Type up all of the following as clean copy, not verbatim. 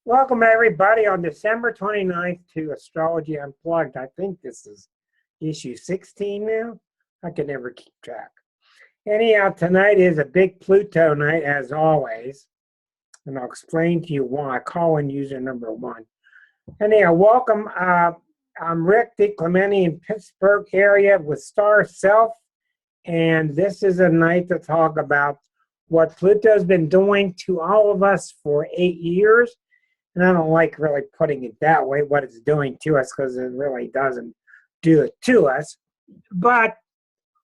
Welcome everybody on December 29th to Astrology Unplugged. I think this is issue 16 now. I can never keep track. Anyhow, tonight is a big Pluto night as always. And I'll explain to you why. Call in user number 1. Anyhow, welcome. I'm Rick DiClemente in Pittsburgh area with Star Self. And this is a night to talk about what Pluto's been doing to all of us for 8 years. And I don't like really putting it that way, what it's doing to us, because it really doesn't do it to us. But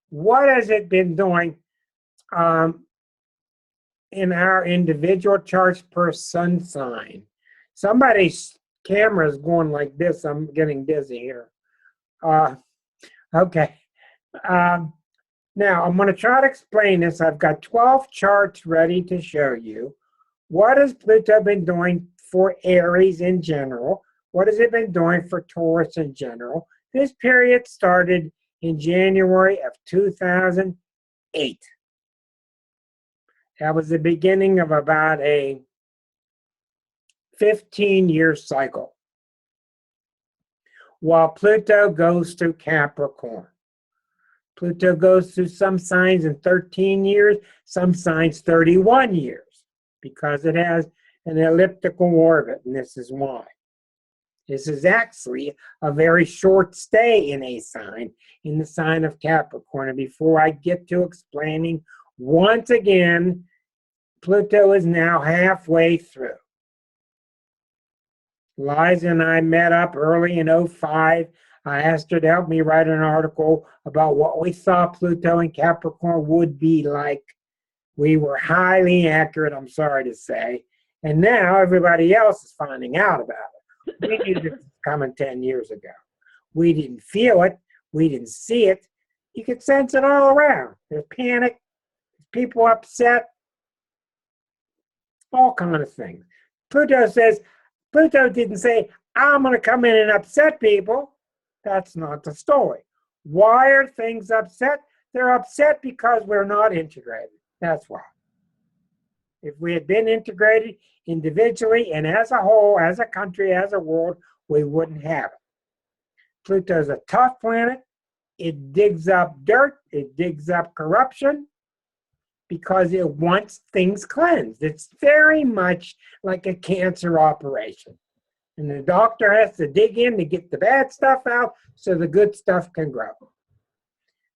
what has it been doing in our individual charts per sun sign? Somebody's camera is going like this. I'm getting dizzy here. Okay. Now, I'm going to try to explain this. I've got 12 charts ready to show you. What has Pluto been doing for Aries in general? What has it been doing for Taurus in general? This period started in January of 2008. That was the beginning of about a 15-year cycle, while Pluto goes through Capricorn. Pluto goes through some signs in 13 years, some signs 31 years, because it has an elliptical orbit, and this is why. This is actually a very short stay in a sign, in the sign of Capricorn. And before I get to explaining, once again, Pluto is now halfway through. Liza and I met up early in 2005. I asked her to help me write an article about what we thought Pluto and Capricorn would be like. We were highly accurate, I'm sorry to say. And now everybody else is finding out about it. We knew this was coming 10 years ago. We didn't feel it. We didn't see it. You could sense it all around. There's panic. There's people upset. All kind of things. Pluto didn't say, I'm going to come in and upset people. That's not the story. Why are things upset? They're upset because we're not integrated. That's why. If we had been integrated individually and as a whole, as a country, as a world, we wouldn't have it. Pluto's a tough planet. It digs up dirt. It digs up corruption because it wants things cleansed. It's very much like a cancer operation. And the doctor has to dig in to get the bad stuff out so the good stuff can grow.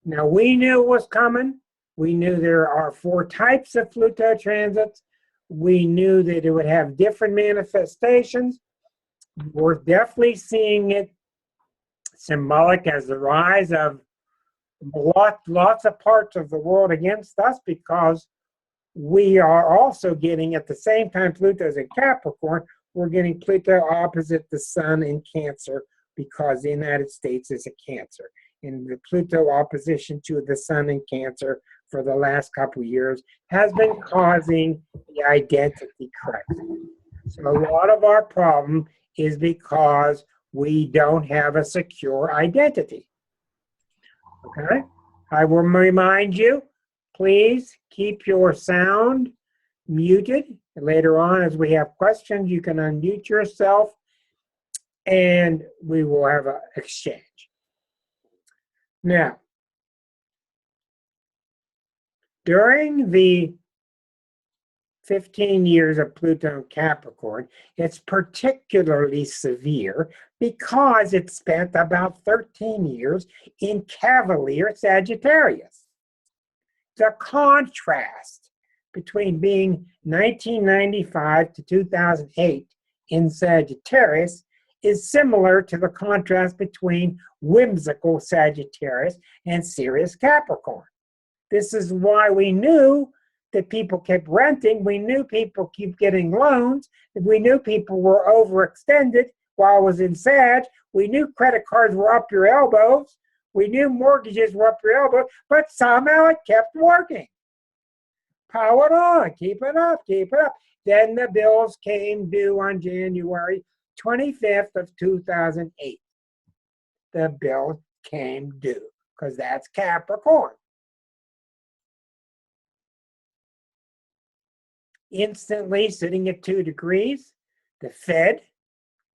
Now, we knew it was coming. We knew there are 4 types of Pluto transits. We knew that it would have different manifestations. We're definitely seeing it symbolic as the rise of lots of parts of the world against us, because we are also getting, at the same time Pluto's in Capricorn, we're getting Pluto opposite the Sun in Cancer, because the United States is a Cancer. And the Pluto opposition to the Sun in Cancer for the last couple of years has been causing the identity crisis. So a lot of our problem is because we don't have a secure identity. Okay? I will remind you, please keep your sound muted. Later on, as we have questions, you can unmute yourself and we will have an exchange. Now, during the 15 years of Pluto and Capricorn, it's particularly severe because it spent about 13 years in Cavalier Sagittarius. The contrast between being 1995 to 2008 in Sagittarius is similar to the contrast between whimsical Sagittarius and serious Capricorn. This is why we knew that people kept renting. We knew people keep getting loans. We knew people were overextended while I was in Sag. We knew credit cards were up your elbows. We knew mortgages were up your elbows, but somehow it kept working. Power on, keep it up, keep it up. Then the bills came due on January 25th of 2008. The bill came due because that's Capricorn. Instantly, sitting at 2 degrees, The Fed,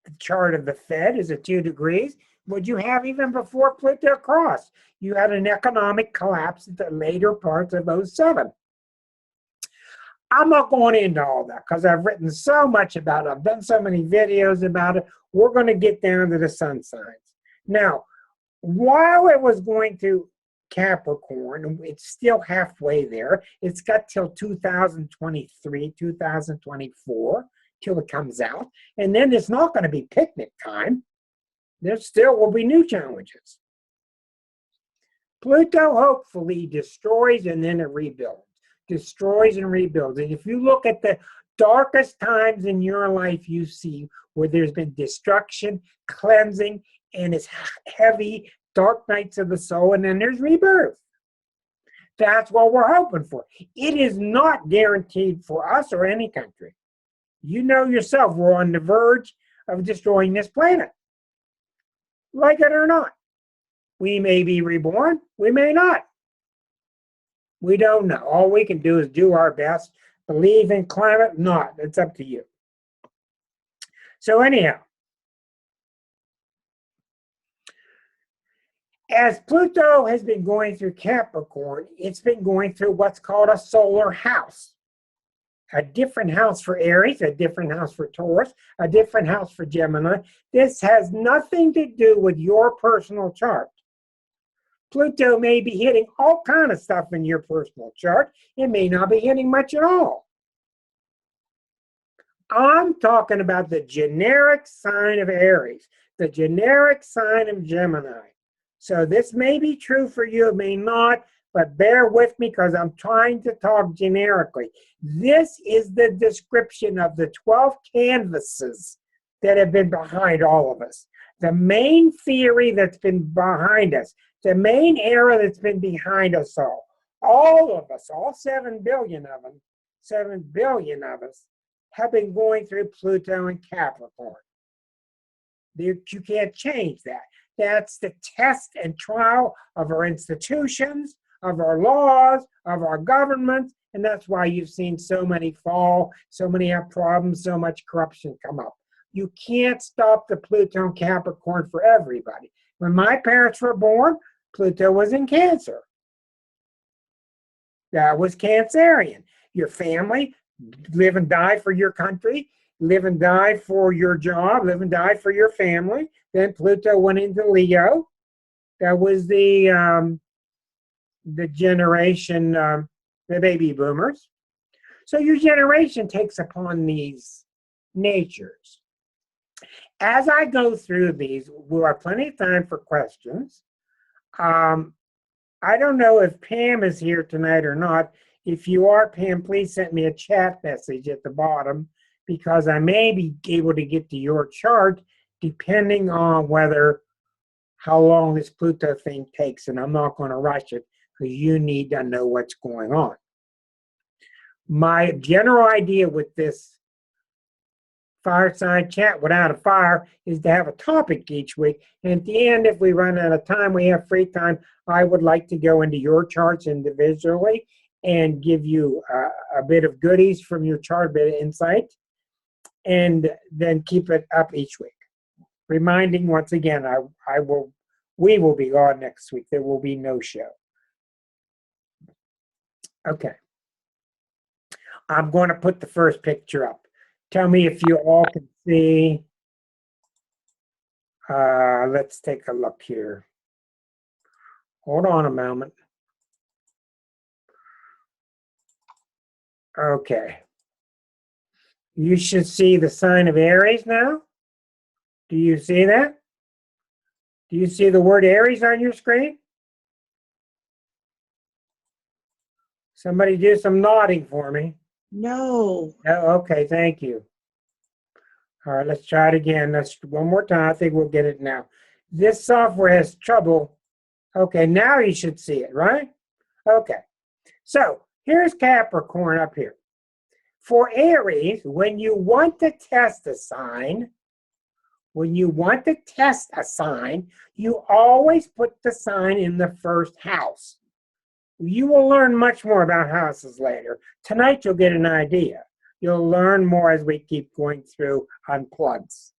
the chart of the Fed is at 2 degrees. What you have even before Pluto crossed? You had an economic collapse at the later parts of '07. I'm not going into all that because I've written so much about it. I've done so many videos about it. We're going to get down to the sun signs. Now, while it was going to Capricorn, it's still halfway there. It's got till 2023, 2024, till it comes out. And then it's not going to be picnic time. There still will be new challenges. Pluto hopefully destroys and then it rebuilds. Destroys and rebuilds. And if you look at the darkest times in your life, you see where there's been destruction, cleansing, and it's heavy, dark nights of the soul, and then there's rebirth. That's what we're hoping for. It is not guaranteed for us or any country. You know yourself, we're on the verge of destroying this planet. Like it or not. We may be reborn, we may not. We don't know. All we can do is do our best. Believe in climate, not. It's up to you. So anyhow, as Pluto has been going through Capricorn, it's been going through what's called a solar house. A different house for Aries, a different house for Taurus, a different house for Gemini. This has nothing to do with your personal chart. Pluto may be hitting all kind of stuff in your personal chart. It may not be hitting much at all. I'm talking about the generic sign of Aries, the generic sign of Gemini. So this may be true for you, it may not, but bear with me because I'm trying to talk generically. This is the description of the 12 canvases that have been behind all of us. The main theory that's been behind us, the main era that's been behind us all of us, all 7 billion of them, 7 billion of us, have been going through Pluto and Capricorn. You can't change that. That's the test and trial of our institutions, of our laws, of our governments, and that's why you've seen so many fall, so many have problems, so much corruption come up. You can't stop the Pluto and Capricorn for everybody. When my parents were born, Pluto was in Cancer. That was Cancerian. Your family, live and die for your country, live and die for your job, live and die for your family. Then Pluto went into Leo. That was the generation, the baby boomers. So your generation takes upon these natures. As I go through these, we'll have plenty of time for questions. I don't know if Pam is here tonight or not. If you are, Pam, please send me a chat message at the bottom because I may be able to get to your chart depending on how long this Pluto thing takes, and I'm not going to rush it because you need to know what's going on. My general idea with this fireside chat without a fire is to have a topic each week, and at the end, if we run out of time, we have free time, I would like to go into your charts individually and give you a bit of goodies from your chart, a bit of insight, and then keep it up each week. Reminding once again, we will be gone next week. There will be no show. Okay. I'm going to put the first picture up. Tell me if you all can see. Let's take a look here. Hold on a moment. Okay. You should see the sign of Aries now. Do you see that? Do you see the word Aries on your screen? Somebody do some nodding for me. No. Oh, okay, thank you. All right, let's try it again. Let's one more time. I think we'll get it now. This software has trouble. Okay, now you should see it, right? Okay. So here's Capricorn up here. For Aries, when you want to test a sign, you always put the sign in the first house. You will learn much more about houses later. Tonight you'll get an idea. You'll learn more as we keep going through Unplugs.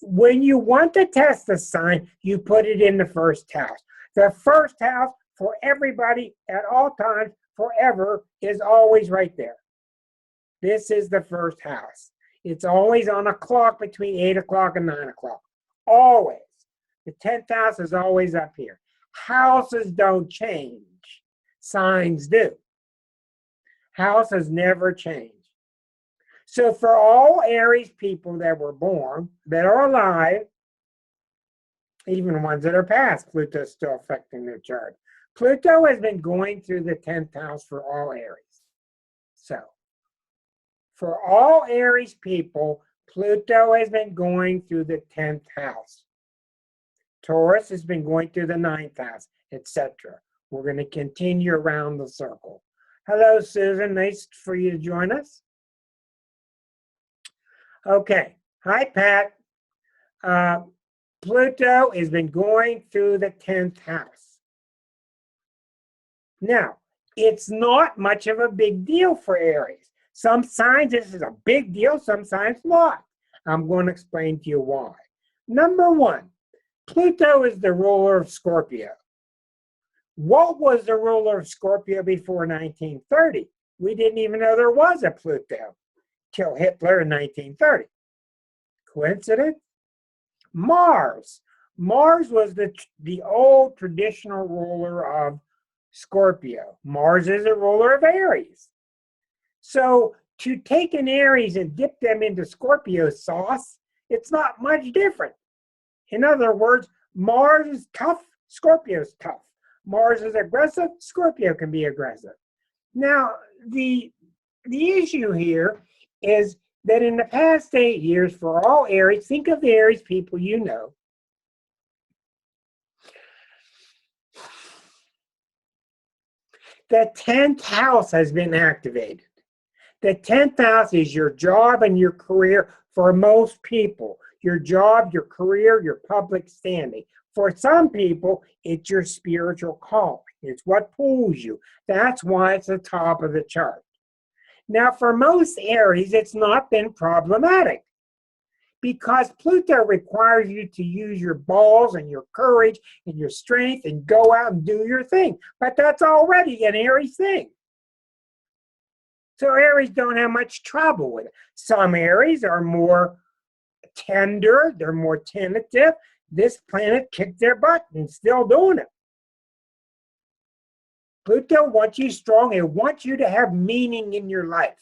When you want to test the sign, you put it in the first house. The first house for everybody at all times, forever, is always right there. This is the first house. It's always on a clock between 8 o'clock and 9 o'clock. Always. The 10th house is always up here. Houses don't change. Signs do. Houses never change. So for all Aries people that were born, that are alive, even ones that are past, Pluto's still affecting their chart. Pluto has been going through the 10th house for all Aries. So for all Aries people, Pluto has been going through the 10th house. Taurus has been going through the 9th house, etc. We're going to continue around the circle. Hello, Susan. Nice for you to join us. Okay. Hi, Pat. Pluto has been going through the 10th house. Now, it's not much of a big deal for Aries. Some signs this is a big deal, some signs not. I'm going to explain to you why. Number one, Pluto is the ruler of Scorpio. What was the ruler of Scorpio before 1930? We didn't even know there was a Pluto till Hitler in 1930. Coincidence? Mars. Mars was the old traditional ruler of Scorpio. Mars is a ruler of Aries. So to take an Aries and dip them into Scorpio sauce, it's not much different. In other words, Mars is tough, Scorpio is tough. Mars is aggressive, Scorpio can be aggressive. Now, the issue here is that in the past 8 years, for all Aries, think of the Aries people you know. The 10th house has been activated. The 10th house is your job and your career for most people. Your job, your career, your public standing. For some people, it's your spiritual calling. It's what pulls you. That's why it's the top of the chart. Now, for most Aries, it's not been problematic because Pluto requires you to use your balls and your courage and your strength and go out and do your thing. But that's already an Aries thing. So Aries don't have much trouble with it. Some Aries are more tender, they're more tentative. This planet kicked their butt and still doing it. Pluto wants you strong. It wants you to have meaning in your life.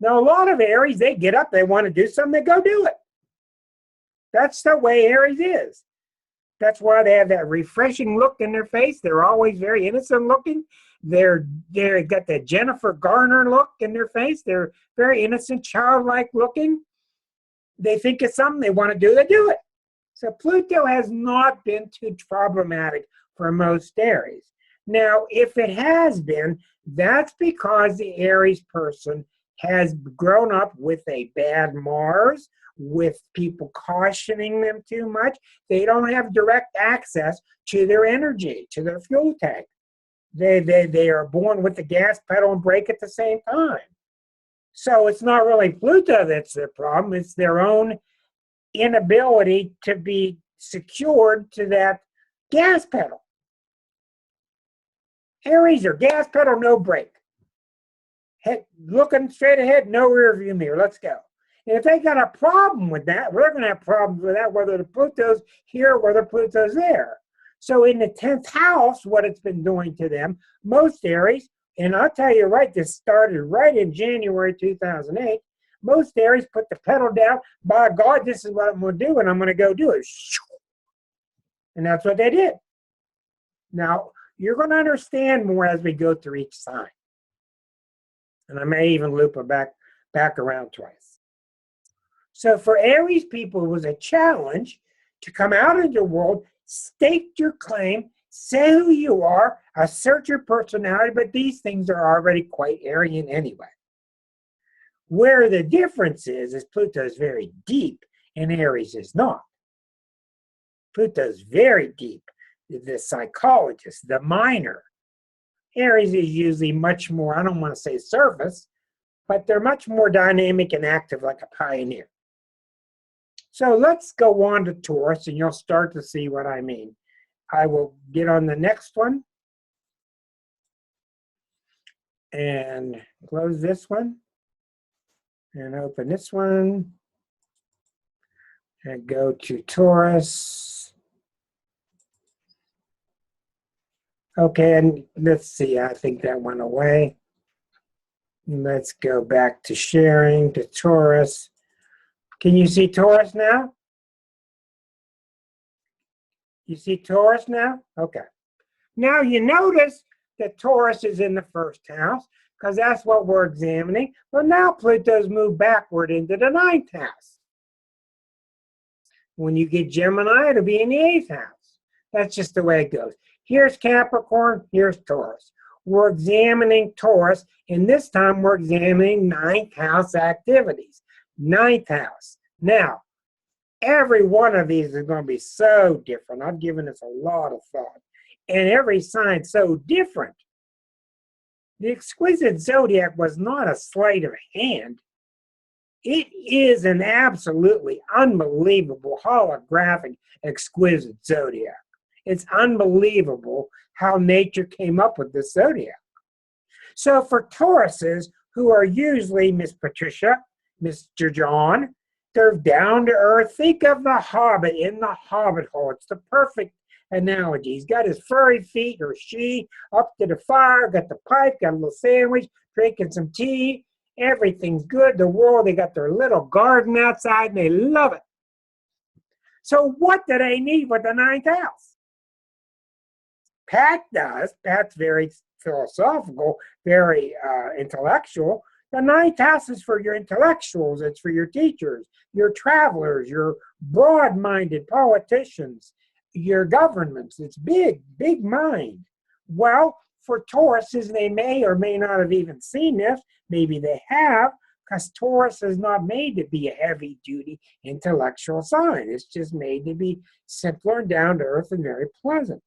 Now, a lot of Aries, they get up, they want to do something, they go do it. That's the way Aries is. That's why they have that refreshing look in their face. They're always very innocent looking. They're got that Jennifer Garner look in their face. They're very innocent, childlike looking. They think of something they want to do, they do it. So Pluto has not been too problematic for most Aries. Now, if it has been, that's because the Aries person has grown up with a bad Mars, with people cautioning them too much. They don't have direct access to their energy, to their fuel tank. They are born with the gas pedal and brake at the same time. So it's not really Pluto that's their problem. It's their own inability to be secured to that gas pedal. Aries are gas pedal, no brake. Head, looking straight ahead, no rear view mirror. Let's go. And if they got a problem with that, we're going to have problems with that, whether the Pluto's here or whether Pluto's there. So in the 10th house, what it's been doing to them, most Aries, and I'll tell you right, this started right in January 2008, most Aries put the pedal down. By God, this is what I'm going to do, and I'm going to go do it. And that's what they did. Now, you're going to understand more as we go through each sign. And I may even loop it back around twice. So for Aries people, it was a challenge to come out into the world, state your claim, say who you are, assert your personality, but these things are already quite Arian anyway. Where the difference is Pluto is very deep and Aries is not. Pluto is very deep. The psychologist, the miner. Aries is usually much more, I don't want to say surface, but they're much more dynamic and active like a pioneer. So let's go on to Taurus, and you'll start to see what I mean. I will get on the next one and close this one and open this one and go to Taurus. Okay, and let's see, I think that went away. Let's go back to sharing to Taurus. Can you see Taurus now? You see Taurus now? Okay. Now you notice that Taurus is in the first house because that's what we're examining. Well, now Pluto's moved backward into the 9th house. When you get Gemini, it'll be in the 8th house. That's just the way it goes. Here's Capricorn, here's Taurus. We're examining Taurus, and this time we're examining 9th house activities. 9th house. Now, every one of these is going to be so different. I've given this a lot of thought. And every sign so different. The exquisite zodiac was not a sleight of hand. It is an absolutely unbelievable holographic exquisite zodiac. It's unbelievable how nature came up with this zodiac. So for Tauruses, who are usually Miss Patricia, Mr. John, they're down to earth. Think of the Hobbit in the Hobbit hole. It's the perfect analogy. He's got his furry feet, or she, up to the fire, got the pipe, got a little sandwich, drinking some tea. Everything's good. The world, they got their little garden outside, and they love it. So what do they need with the 9th house? Pat does. Pat's very philosophical, very intellectual. The 9th house is for your intellectuals. It's for your teachers, your travelers, your broad-minded politicians, your governments. It's big, big mind. Well, for Tauruses, they may or may not have even seen this. Maybe they have, because Taurus is not made to be a heavy-duty intellectual sign. It's just made to be simpler and down-to-earth and very pleasant.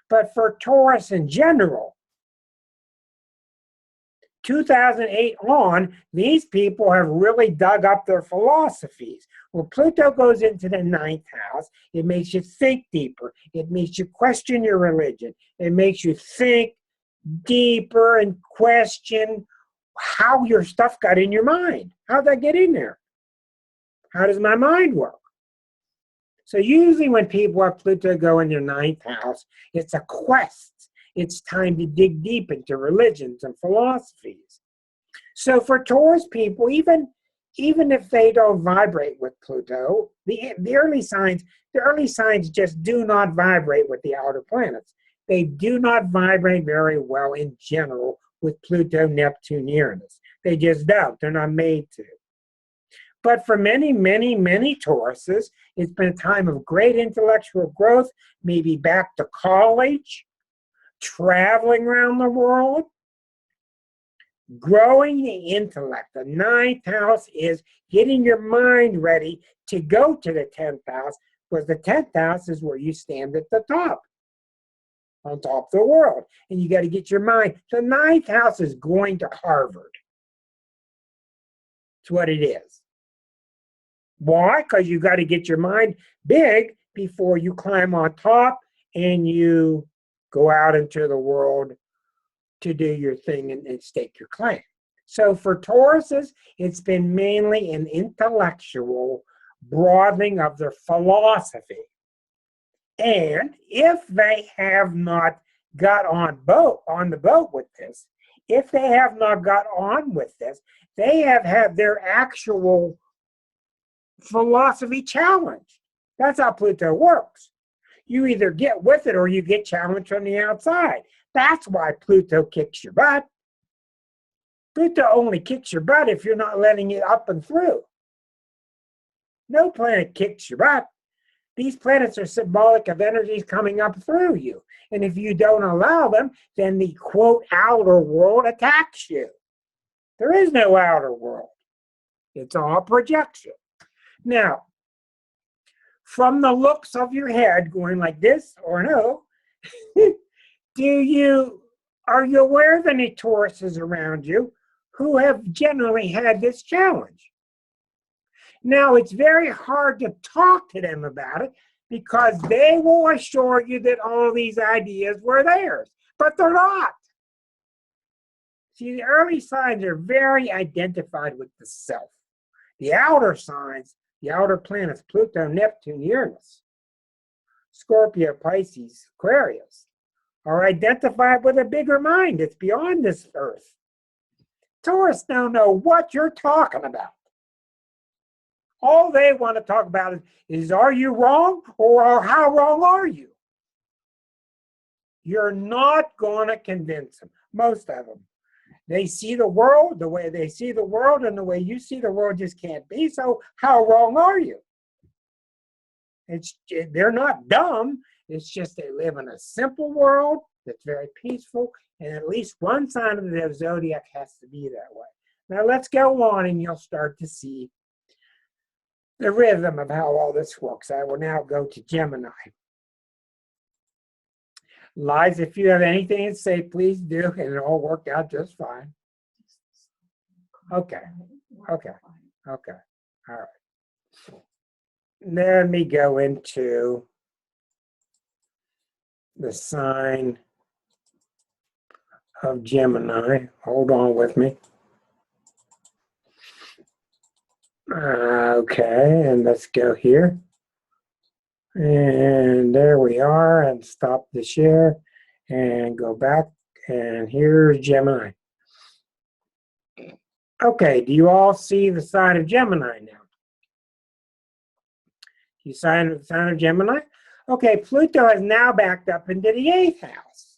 But for Taurus in general, 2008 on, these people have really dug up their philosophies. When Pluto goes into the 9th house, it makes you think deeper. It makes you question your religion. It makes you think deeper and question how your stuff got in your mind. How'd that get in there? How does my mind work? So usually when people have Pluto go in their 9th house, it's a quest. It's time to dig deep into religions and philosophies. So for Taurus people, even if they don't vibrate with Pluto, the early signs just do not vibrate with the outer planets. They do not vibrate very well in general with Pluto, Neptune, Uranus. They just don't. They're not made to. But for many, many, many Tauruses, it's been a time of great intellectual growth, maybe back to college, traveling around the world, growing the intellect. The 9th house is getting your mind ready to go to the 10th house, because the 10th house is where you stand at the top, on top of the world. And you got to get your mind. The 9th house is going to Harvard. It's what it is. Why? Because you got to get your mind big before you climb on top and you go out into the world to do your thing and stake your claim. So for Tauruses, it's been mainly an intellectual broadening of their philosophy. And if they have not got on the boat with this, if they have not got on with this, they have had their actual philosophy challenged. That's how Pluto works. You either get with it or you get challenged from the outside. That's why Pluto kicks your butt. Pluto only kicks your butt if you're not letting it up and through. No planet kicks your butt. These planets are symbolic of energies coming up through you. And if you don't allow them, then the quote outer world attacks you. There is no outer world. It's all projection. Now, from the looks of your head going like this or no, do you Are you aware of any Tauruses around you who have generally had this challenge? Now, it's very hard to talk to them about it because they will assure you that all these ideas were theirs, but they're not. See, the early signs are very identified with the self. The outer signs, the outer planets, Pluto, Neptune, Uranus, Scorpio, Pisces, Aquarius, are identified with a bigger mind. It's beyond this earth. Taurus don't know what you're talking about. All they want to talk about is are you wrong or how wrong are you? You're not going to convince them, most of them. They see the world the way they see the world, and the way you see the world just can't be. So how wrong are you? They're not dumb. It's just they live in a simple world that's very peaceful, and at least one sign of the zodiac has to be that way. Now let's go on, and you'll start to see the rhythm of how all this works. I will now go to Gemini. Liza, if you have anything to say, please do, and it all worked out just fine. Okay, all right. Let me go into the sign of Gemini. Hold on with me. Okay, and let's go here. And there we are, and stop the share and go back, and here's Gemini. Okay, do you all see the sign of Gemini now? You see the sign of Gemini? Okay, Pluto is now backed up into the 8th house.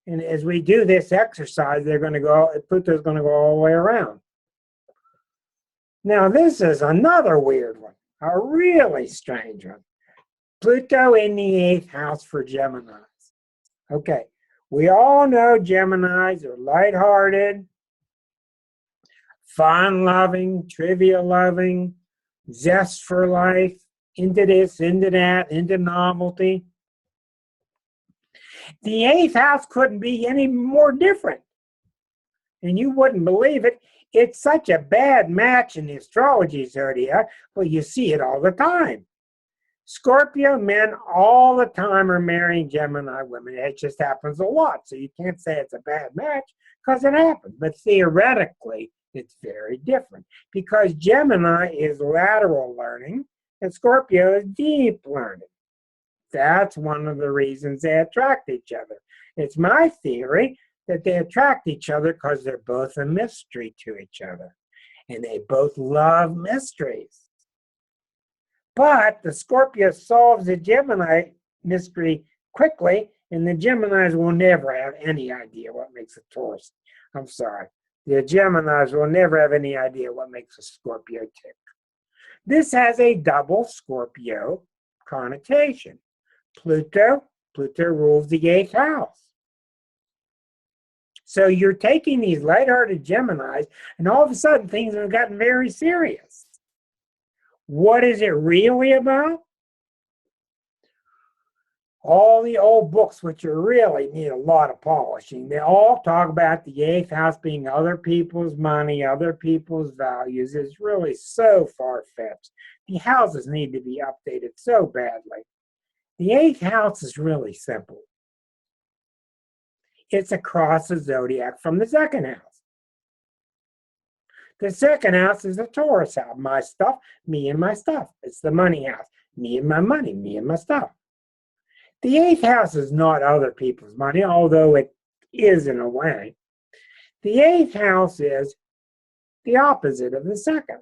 And as we do this exercise, Pluto's going to go all the way around. Now, this is another weird one, a really strange one. Pluto in the 8th house for Geminis. Okay, we all know Geminis are lighthearted, fun-loving, trivia-loving, zest for life, into this, into that, into novelty. The 8th house couldn't be any more different. And you wouldn't believe it. It's such a bad match in the astrology zodiac, but you see it all the time. Scorpio men all the time are marrying Gemini women. It just happens a lot. So you can't say it's a bad match because it happens. But theoretically, it's very different because Gemini is lateral learning and Scorpio is deep learning. That's one of the reasons they attract each other. It's my theory that they attract each other because they're both a mystery to each other. And they both love mysteries. But the Scorpio solves the Gemini mystery quickly, and the Geminis will never have any idea what makes a Taurus. I'm sorry. The Geminis will never have any idea what makes a Scorpio tick. This has a double Scorpio connotation. Pluto rules the 8th house. So you're taking these lighthearted Geminis, and all of a sudden things have gotten very serious. What is it really about? All the old books, which really need a lot of polishing, they all talk about the 8th house being other people's money, other people's values. It's really so far-fetched. The houses need to be updated so badly. The 8th house is really simple. It's across the zodiac from the 2nd house. The 2nd house is the Taurus house. My stuff, me and my stuff. It's the money house. Me and my money, me and my stuff. The 8th house is not other people's money, although it is in a way. The 8th house is the opposite of the 2nd.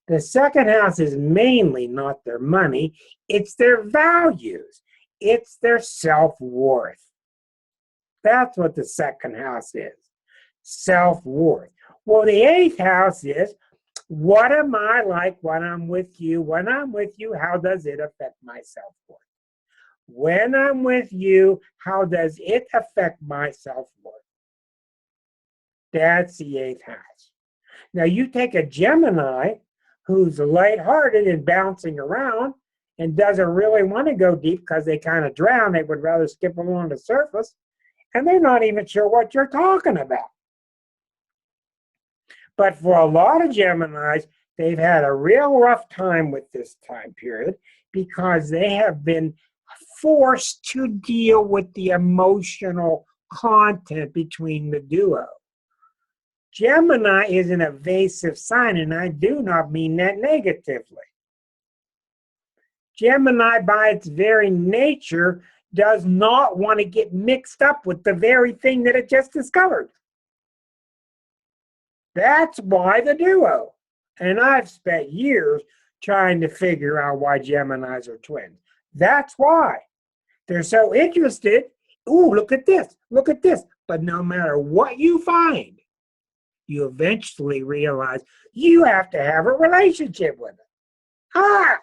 The 2nd house is mainly not their money. It's their values. It's their self-worth. That's what the 2nd house is. Self-worth. Well, the 8th house is, what am I like when I'm with you? When I'm with you, how does it affect my self-worth? When I'm with you, how does it affect my self-worth? That's the 8th house. Now, you take a Gemini who's lighthearted and bouncing around and doesn't really want to go deep because they kind of drown. They would rather skip along the surface. and they're not even sure what you're talking about. But for a lot of Geminis, they've had a real rough time with this time period because they have been forced to deal with the emotional content between the duo. Gemini is an evasive sign, and I do not mean that negatively. Gemini, by its very nature, does not want to get mixed up with the very thing that it just discovered. That's why the duo. And I've spent years trying to figure out why Geminis are twins. That's why. They're so interested. Ooh, look at this. Look at this. But no matter what you find, you eventually realize you have to have a relationship with it. Ah!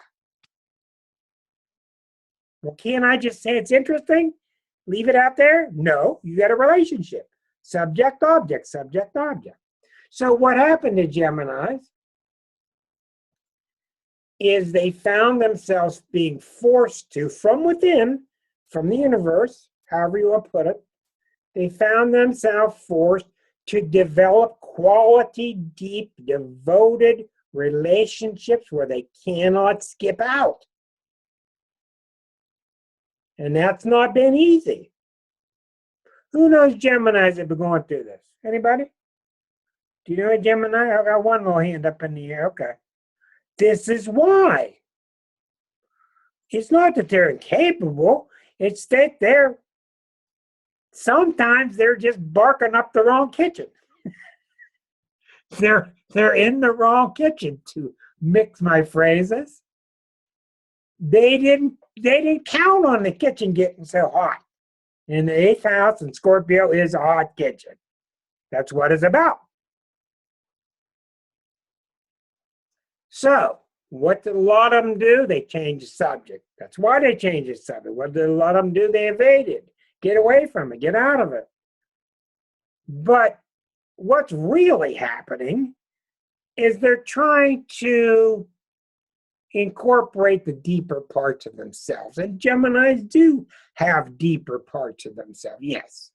Well, can't I just say it's interesting? Leave it out there? No, you got a relationship. Subject, object, subject, object. So what happened to Geminis is they found themselves being forced to, from within, from the universe, however you want to put it, they found themselves forced to develop quality, deep, devoted relationships where they cannot skip out. And that's not been easy. Who knows Geminis that have been going through this? Anybody? Do you know a Gemini? I got one little hand up in the air. Okay. This is why. It's not that they're incapable. It's that sometimes they're just barking up the wrong kitchen. They're in the wrong kitchen, to mix my phrases. They didn't count on the kitchen getting so hot. In the 8th house, and Scorpio is a hot kitchen. That's what it's about. So, what did a lot of them do? They changed the subject. That's why they changed the subject. What did a lot of them do? They evaded. Get away from it. Get out of it. But what's really happening is they're trying to incorporate the deeper parts of themselves. And Geminis do have deeper parts of themselves, yes.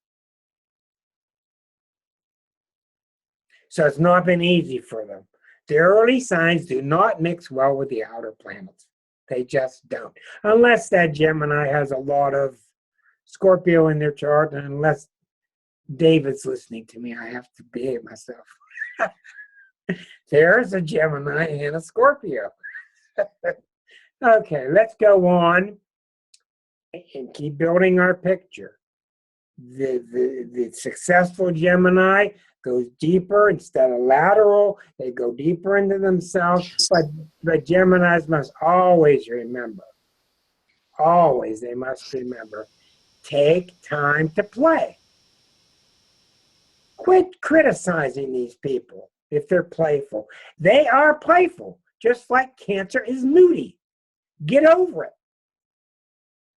So it's not been easy for them. The early signs do not mix well with the outer planets. They just don't. Unless that Gemini has a lot of Scorpio in their chart, and unless David's listening to me, I have to behave myself. There's a Gemini and a Scorpio. Okay, let's go on and keep building our picture. The successful Gemini goes deeper instead of lateral. They go deeper into themselves. But Geminis must always remember, they must remember, take time to play. Quit criticizing these people if they're playful. They are playful, just like Cancer is moody. Get over it.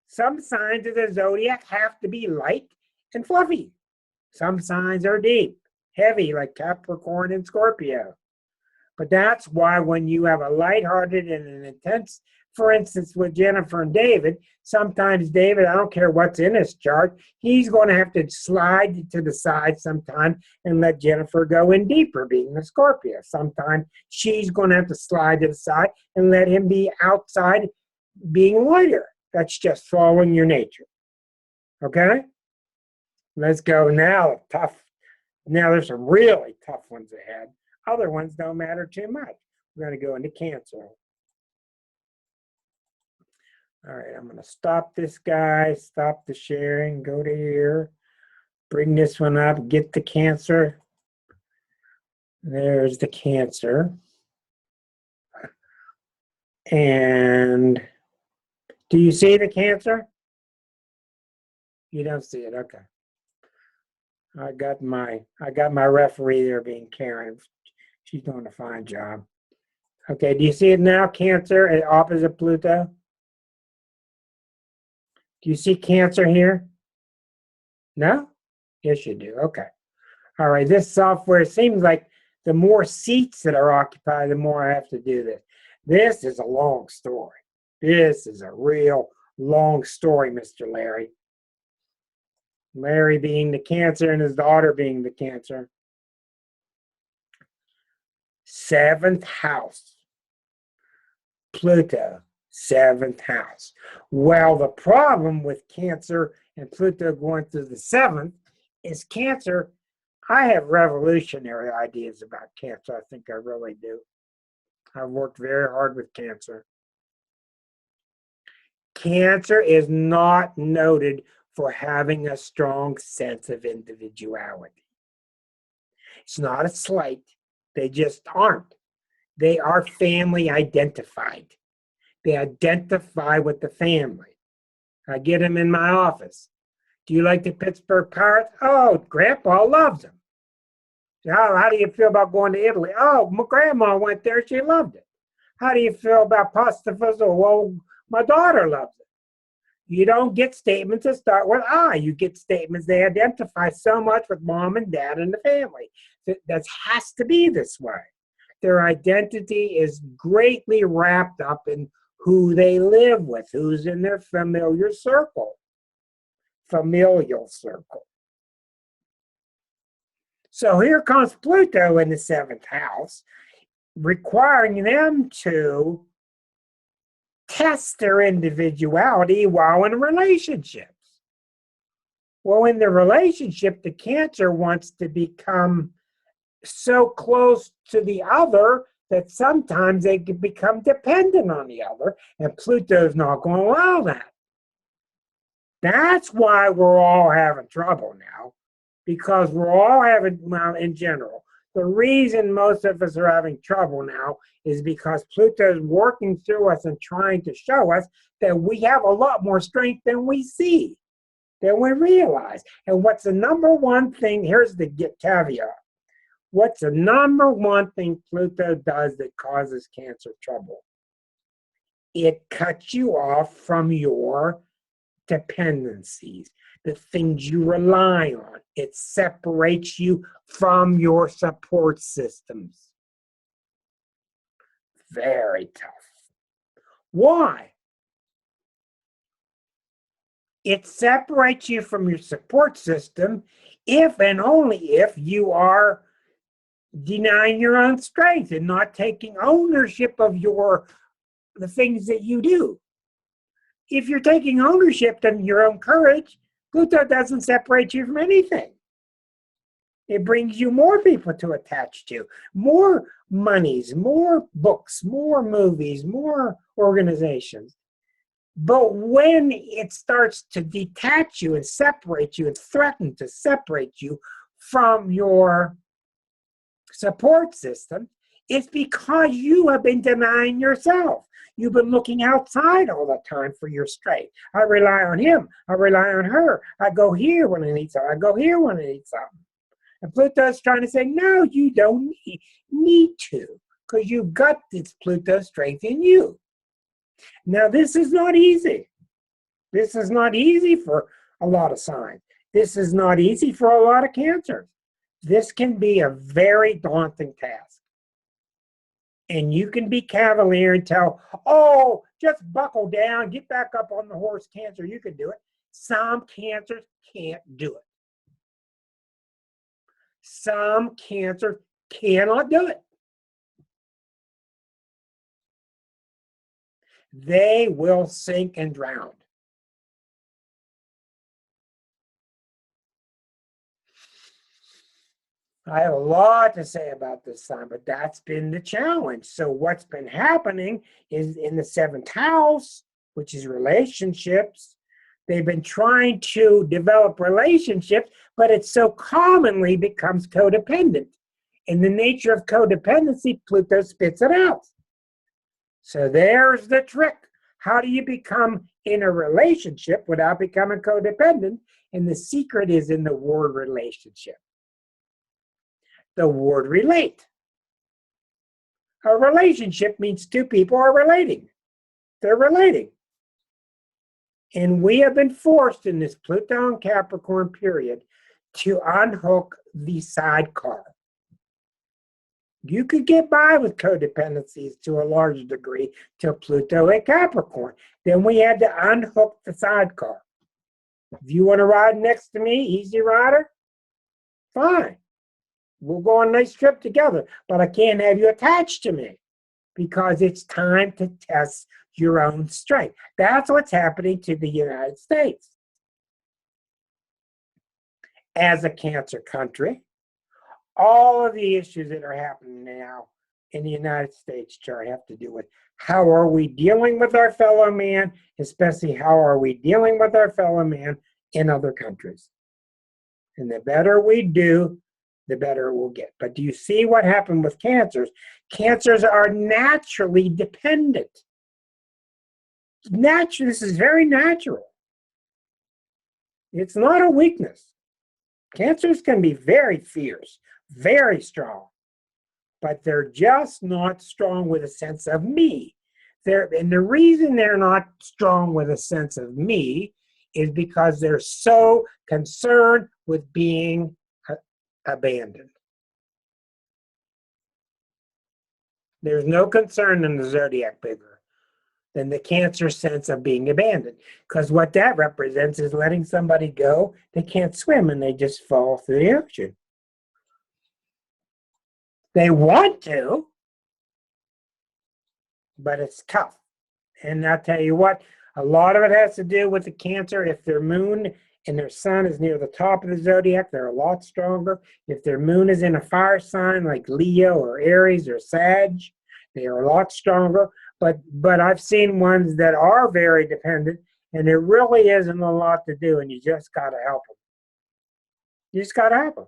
Some signs of the zodiac have to be light and fluffy. Some signs are deep, heavy, like Capricorn and Scorpio. But that's why when you have a lighthearted and an intense, for instance, with Jennifer and David, sometimes David, I don't care what's in his chart, he's going to have to slide to the side sometime and let Jennifer go in deeper, being a Scorpio. Sometimes she's going to have to slide to the side and let him be outside, being lighter. That's just following your nature. Okay? Let's go now. Now there's some really tough ones ahead. Other ones don't matter too much. We're going to go into Cancer. All right, I'm going to stop this guy, stop the sharing, go to here, bring this one up, get the Cancer. There's the Cancer. And do you see the Cancer? You don't see it, okay. I got my referee there being Karen. She's doing a fine job. Okay, do you see it now, Cancer at opposite Pluto? Do you see Cancer here? No? Yes, you do. Okay. All right, this software, it seems like the more seats that are occupied, the more I have to do this. This is a long story. This is a real long story, Mr. Larry. Larry being the Cancer and his daughter being the Cancer. 7th house. Pluto, 7th house. Well, the problem with Cancer and Pluto going through the 7th is Cancer. I have revolutionary ideas about Cancer. I think I really do. I've worked very hard with Cancer. Cancer is not noted for having a strong sense of individuality. It's not a slight. They just aren't. They are family identified. They identify with the family. I get them in my office. Do you like the Pittsburgh Pirates? Oh, Grandpa loves them. How do you feel about going to Italy? Oh, my grandma went there. She loved it. How do you feel about pasta fazool? Well, my daughter loves it. You don't get statements that start with I. You get statements they identify so much with mom and dad and the family. That has to be this way. Their identity is greatly wrapped up in who they live with, who's in their familiar circle. Familial circle. So here comes Pluto in the 7th house, requiring them to test their individuality while in relationships. Well, in the relationship, the Cancer wants to become so close to the other that sometimes they can become dependent on the other, and Pluto's not going to allow that. That's why we're all having trouble now, because we're all having, well, in general, the reason most of us are having trouble now is because Pluto's working through us and trying to show us that we have a lot more strength than we see, than we realize. And what's the number one thing? Here's the caveat. What's the number one thing Pluto does that causes Cancer trouble? It cuts you off from your dependencies, the things you rely on. It separates you from your support systems. Very tough. Why? It separates you from your support system if and only if you are denying your own strength and not taking ownership of the things that you do. If you're taking ownership of your own courage, Pluto doesn't separate you from anything. It brings you more people to attach to, more monies, more books, more movies, more organizations. But when it starts to detach you and separate you and threaten to separate you from your support system, it's because you have been denying yourself. You've been looking outside all the time for your strength. I rely on him. I rely on her. I go here when I need something. I go here when I need something. And Pluto's trying to say, no, you don't need to, because you've got this Pluto strength in you. Now, this is not easy. This is not easy for a lot of signs. This is not easy for a lot of Cancers. This can be a very daunting task. And you can be cavalier and tell, oh, just buckle down, get back up on the horse, Cancer, you can do it. Some Cancers can't do it. Some Cancers cannot do it. They will sink and drown. I have a lot to say about this sign, but that's been the challenge. So what's been happening is in the 7th house, which is relationships, they've been trying to develop relationships, but it so commonly becomes codependent. In the nature of codependency, Pluto spits it out. So there's the trick. How do you become in a relationship without becoming codependent? And the secret is in the word relationship. The word relate. A relationship means two people are relating. They're relating. And we have been forced in this Pluto and Capricorn period to unhook the sidecar. You could get by with codependencies to a large degree till Pluto and Capricorn. Then we had to unhook the sidecar. If you want to ride next to me, easy rider, fine. We'll go on a nice trip together, but I can't have you attached to me because it's time to test your own strength. That's what's happening to the United States. As a Cancer country, all of the issues that are happening now in the United States chart have to do with how are we dealing with our fellow man, especially how are we dealing with our fellow man in other countries. And the better we do, the better it will get. But do you see what happened with cancers? Cancers are naturally dependent. This is very natural. It's not a weakness. Cancers can be very fierce, very strong, but they're just not strong with a sense of me. And the reason they're not strong with a sense of me is because they're so concerned with being abandoned. There's no concern in the zodiac bigger than the Cancer sense of being abandoned, because what that represents is letting somebody go. They can't swim and they just fall through the ocean. They want to, but it's tough. And I'll tell you what, a lot of it has to do with the Cancer. If their moon and their sun is near the top of the zodiac, they're a lot stronger. If their moon is in a fire sign like Leo or Aries or Sag, they are a lot stronger. But I've seen ones that are very dependent, and there really isn't a lot to do, and you just got to help them. You just got to help them.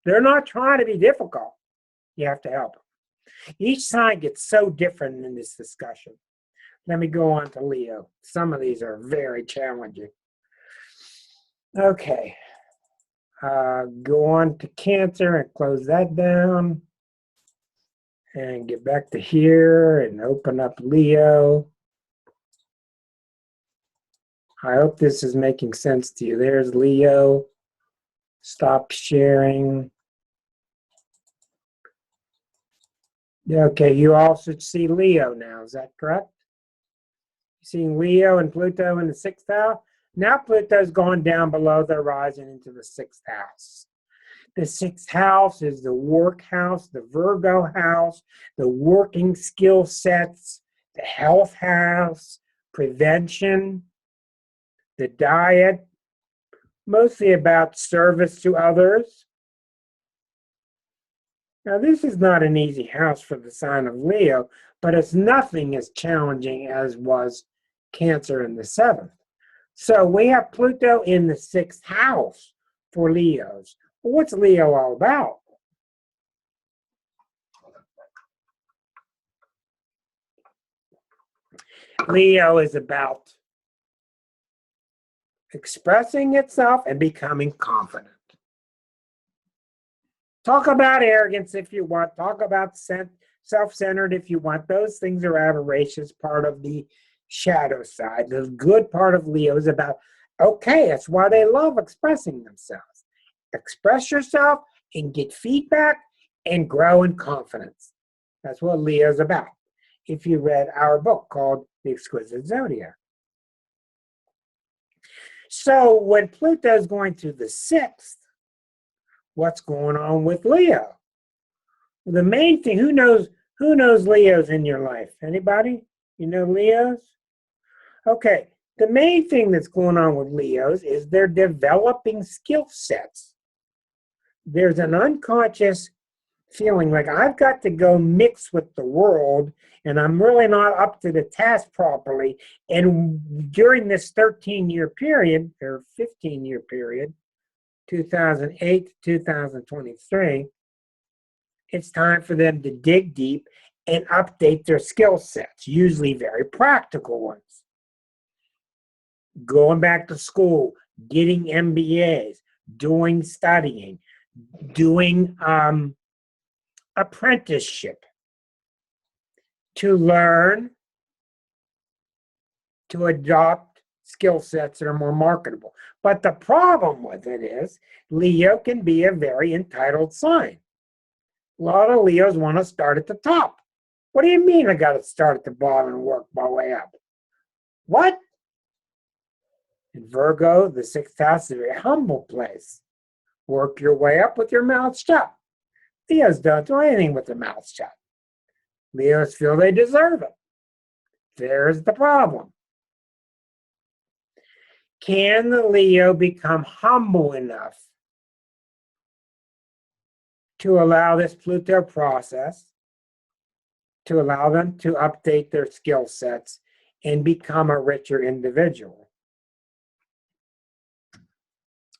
They're not trying to be difficult. You have to help them. Each sign gets so different in this discussion. Let me go on to Leo. Some of these are very challenging. Okay. Go on to Cancer and close that down. And get back to here and open up Leo. I hope this is making sense to you. There's Leo. Stop sharing. Okay, you also see Leo now. Is that correct? Seeing Leo and Pluto in the 6th house. Now Pluto's gone down below the horizon into the 6th house. The 6th house is the work house, the Virgo house, the working skill sets, the health house, prevention, the diet, mostly about service to others. Now, this is not an easy house for the sign of Leo, but it's nothing as challenging as was Cancer in the 7th. So we have Pluto in the 6th house for Leos. Well, what's Leo all about? Leo is about expressing itself and becoming confident. Talk about arrogance if you want. Talk about self-centered if you want. Those things are aberrations, part of the shadow side. The good part of Leo is about, okay, that's why they love expressing themselves. Express yourself and get feedback and grow in confidence. That's what Leo's about. If you read our book called The Exquisite Zodiac. So when Pluto's going to the 6th, what's going on with Leo? The main thing, who knows Leos in your life? Anybody? You know Leos? Okay, the main thing that's going on with Leos is they're developing skill sets. There's an unconscious feeling like I've got to go mix with the world and I'm really not up to the task properly. And during this 13-year period, or 15-year period, 2008 to 2023, it's time for them to dig deep and update their skill sets, usually very practical ones. Going back to school, getting MBAs, doing studying, doing apprenticeship to learn to adopt skill sets that are more marketable. But the problem with it is Leo can be a very entitled sign. A lot of Leos want to start at the top. What do you mean I got to start at the bottom and work my way up? What? In Virgo, the 6th house is a very humble place. Work your way up with your mouth shut. Leos don't do anything with their mouth shut. Leos feel they deserve it. There's the problem. Can the Leo become humble enough to allow this Pluto process, to allow them to update their skill sets and become a richer individual?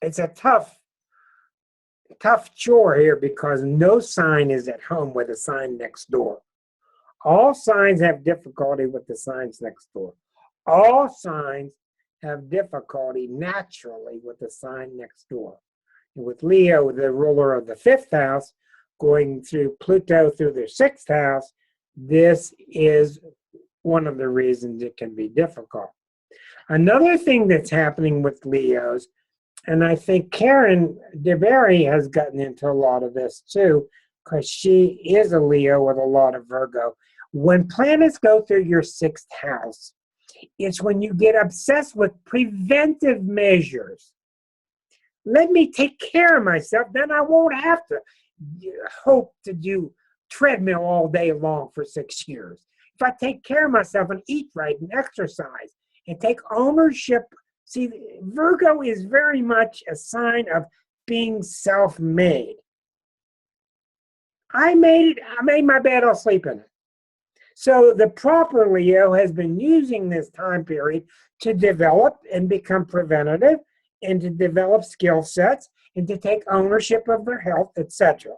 It's a tough chore here because no sign is at home with a sign next door. All signs have difficulty with the signs next door. All signs have difficulty naturally with the sign next door. And with Leo, the ruler of the 5th house, going through Pluto through their 6th house, this is one of the reasons it can be difficult. Another thing that's happening with Leos, and I think Karen DeBerry has gotten into a lot of this too, because she is a Leo with a lot of Virgo. When planets go through your 6th house, it's when you get obsessed with preventive measures. Let me take care of myself, then I won't have to hope to do treadmill all day long for 6 years. If I take care of myself and eat right and exercise and take ownership. See, Virgo is very much a sign of being self-made. I made my bed, I'll sleep in it. So the proper Leo has been using this time period to develop and become preventative and to develop skill sets and to take ownership of their health, etc.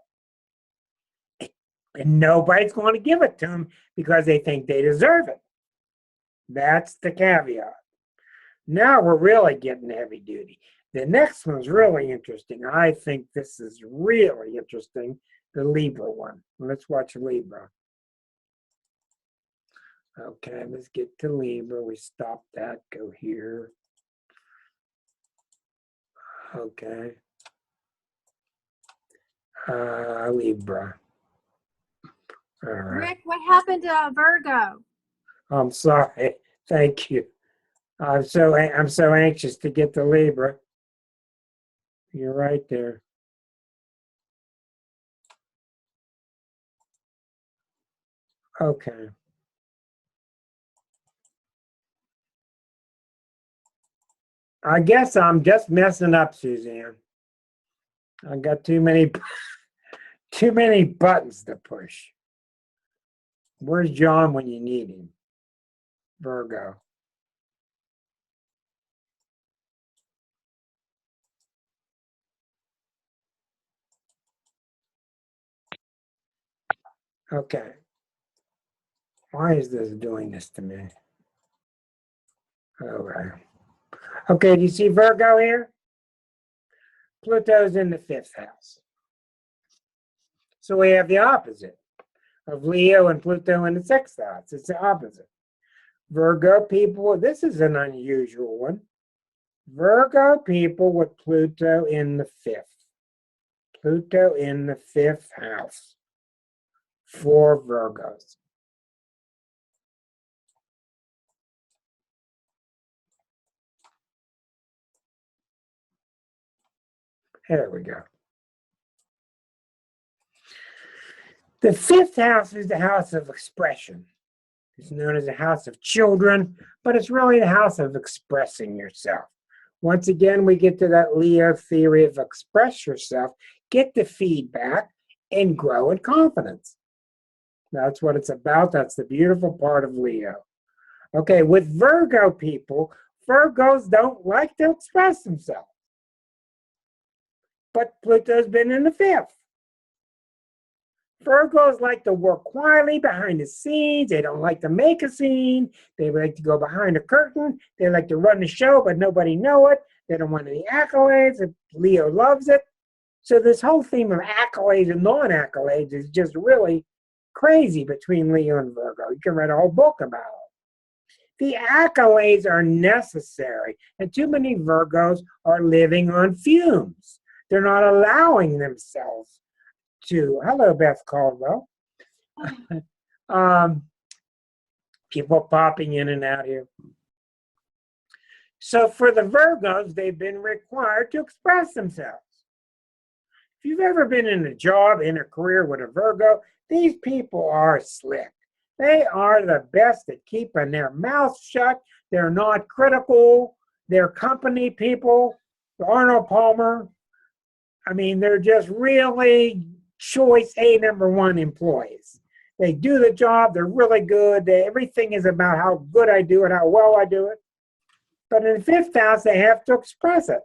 And nobody's going to give it to them because they think they deserve it. That's the caveat. Now we're really getting heavy duty. The next one's really interesting. I think this is really interesting, the Libra one. Let's watch Libra. Okay, let's get to Libra. We stop that, go here. Okay. Libra. All right. Rick, what happened to Virgo? I'm sorry. Thank you. I'm so anxious to get to Libra. You're right there. Okay. I guess I'm just messing up, Suzanne. I got too many buttons to push. Where's John when you need him? Virgo. Okay. Why is this doing this to me? All right. Okay, do you see Virgo here? Pluto's in the 5th house. So we have the opposite of Leo and Pluto in the 6th house. It's the opposite. Virgo people, this is an unusual one. Virgo people with Pluto in the 5th. Pluto in the 5th house for Virgos. There we go. The 5th house is the house of expression. It's known as a house of children, but it's really the house of expressing yourself. Once again, we get to that Leo theory of express yourself, get the feedback, and grow in confidence. That's what it's about. That's the beautiful part of Leo. Okay, with Virgo people, Virgos don't like to express themselves. But Pluto's been in the 5th. Virgos like to work quietly behind the scenes. They don't like to make a scene. They like to go behind a curtain. They like to run the show, but nobody know it. They don't want any accolades. Leo loves it. So this whole theme of accolades and non-accolades is just really crazy between Leo and Virgo. You can write a whole book about it. The accolades are necessary, and too many Virgos are living on fumes. They're not allowing themselves to, hello, Beth Caldwell. People popping in and out here. So for the Virgos, they've been required to express themselves. If you've ever been in a job, in a career with a Virgo, these people are slick. They are the best at keeping their mouths shut. They're not critical. They're company people. Arnold Palmer. I mean, they're just really choice A #1 employees. They do the job. They're really good. Everything is about how good I do it, how well I do it. But in the 5th house, they have to express it.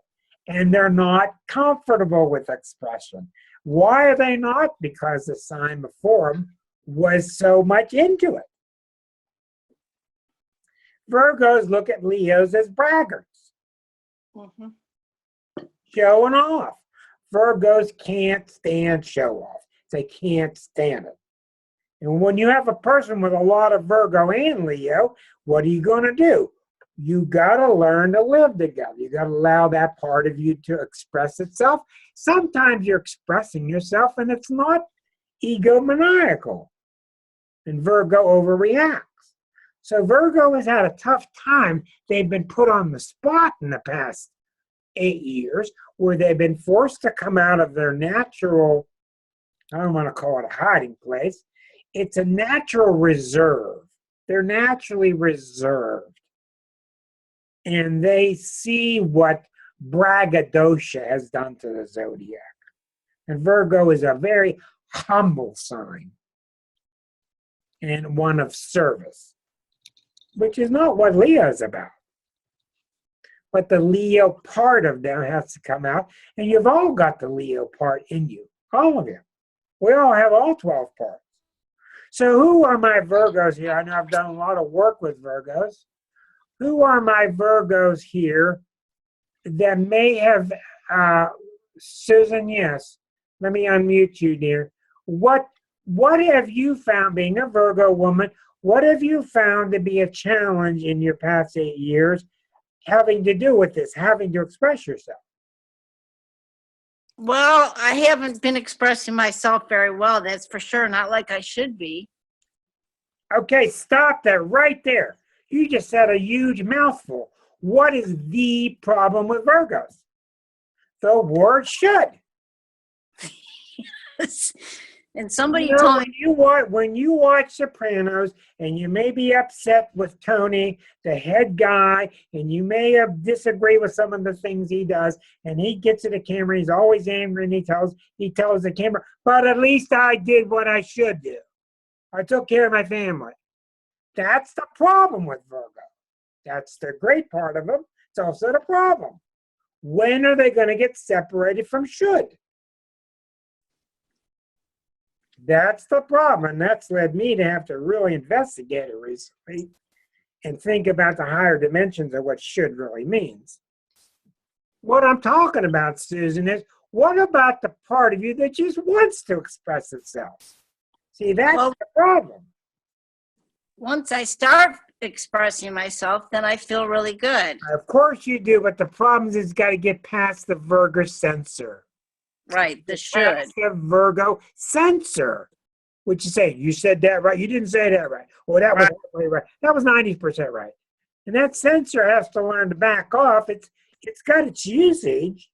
And they're not comfortable with expression. Why are they not? Because the sign before them was so much into it. Virgos look at Leos as braggarts. Showing off. Virgos can't stand show off. They can't stand it. And when you have a person with a lot of Virgo and Leo, what are you going to do? You got to learn to live together. You got to allow that part of you to express itself. Sometimes you're expressing yourself and it's not egomaniacal. And Virgo overreacts. So Virgo has had a tough time. They've been put on the spot in the past 8 years where they've been forced to come out of their natural, I don't want to call it a hiding place. It's a natural reserve. They're naturally reserved. And they see what braggadocio has done to the zodiac. And Virgo is a very humble sign and one of service, which is not what Leo is about. But the Leo part of them has to come out. And you've all got the Leo part in you, all of you. We all have all 12 parts. So who are my Virgos here? I know I've done a lot of work with Virgos. Who are my Virgos here that may have, Susan, yes. Let me unmute you, dear. What have you found, being a Virgo woman, what have you found to be a challenge in your past 8 years having to do with this, having to express yourself? Well, I haven't been expressing myself very well, that's for sure. Not like I should be. Okay, stop that right there. You just said a huge mouthful. What is the problem with Virgos? The word should. And somebody told me, when you watch Sopranos and you may be upset with Tony, the head guy, and you may have disagree with some of the things he does, and he gets to the camera, he's always angry, and he tells the camera, but at least I did what I should do. I took care of my family. That's the problem with Virgo. That's the great part of them. It's also the problem. When are they going to get separated from should? That's the problem, and that's led me to have to really investigate it recently and think about the higher dimensions of what should really means. What I'm talking about, Susan, is what about the part of you that just wants to express itself? See, that's the problem. Once I start expressing myself, then I feel really good. Of course you do, but the problem is it's got to get past the Virgo censor. Right, the should. Past the Virgo censor. What you say? You said that right. You didn't say that right. Well, that was halfway right. That was 90% right. And that censor has to learn to back off. It's got its usage,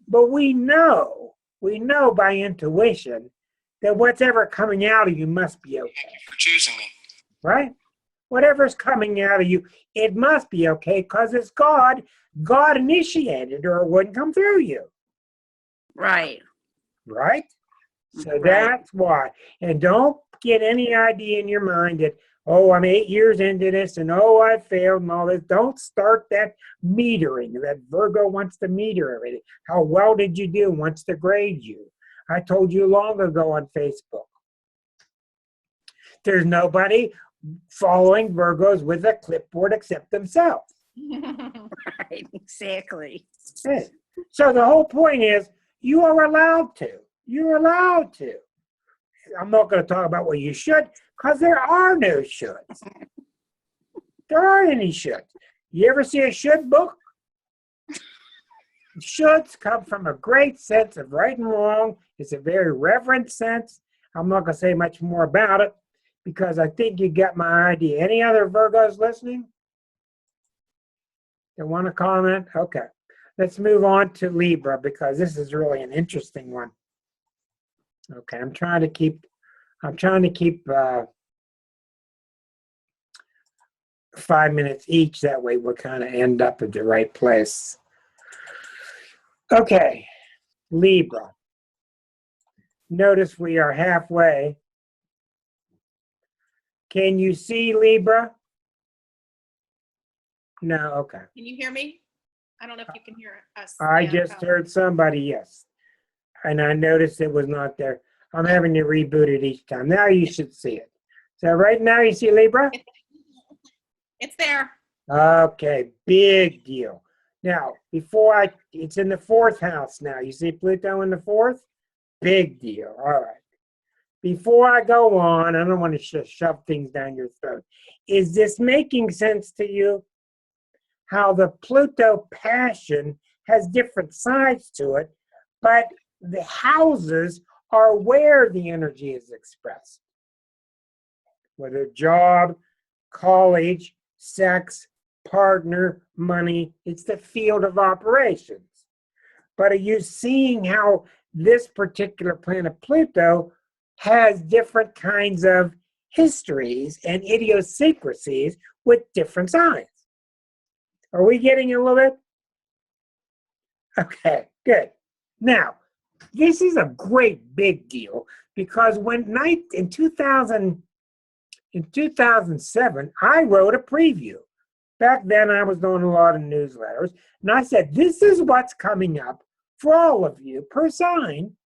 but we know by intuition that whatever coming out of you must be okay. Thank you for choosing me. Right? Whatever's coming out of you, it must be okay because it's God. God initiated or it wouldn't come through you. Right. Right? So that's why. And don't get any idea in your mind that, oh, I'm 8 years into this and oh, I failed and all this. Don't start that metering. That Virgo wants to meter everything. How well did you do? Wants to grade you. I told you long ago on Facebook. There's nobody following Virgos with a clipboard except themselves. Right, exactly. Okay. So the whole point is you are allowed to. You're allowed to. I'm not going to talk about what you should because there are no shoulds. There aren't any shoulds. You ever see a should book? Shoulds come from a great sense of right and wrong. It's a very reverent sense. I'm not going to say much more about it because I think you get my idea. Any other Virgos listening? Don't want to comment? Okay. Let's move on to Libra because this is really an interesting one. Okay, I'm trying to keep 5 minutes each. That way we'll kind of end up at the right place. Okay, Libra. Notice we are halfway. Can you see Libra? No, okay. Can you hear me? I don't know if you can hear us. I Yeah, just heard somebody, yes. And I noticed it was not there. I'm having to reboot it each time. Now you should see it. So right now you see Libra? It's there. Okay, big deal. Now, it's in the 4th house now. You see Pluto in the 4th? Big deal. All right. Before I go on, I don't want to shove things down your throat. Is this making sense to you? How the Pluto passion has different sides to it, but the houses are where the energy is expressed. Whether job, college, sex, partner, money, it's the field of operations. But are you seeing how this particular planet Pluto has different kinds of histories and idiosyncrasies with different signs? Are we getting a little bit? Okay, good. Now, this is a great big deal because in 2007, I wrote a preview. Back then, I was doing a lot of newsletters, and I said, this is what's coming up for all of you per sign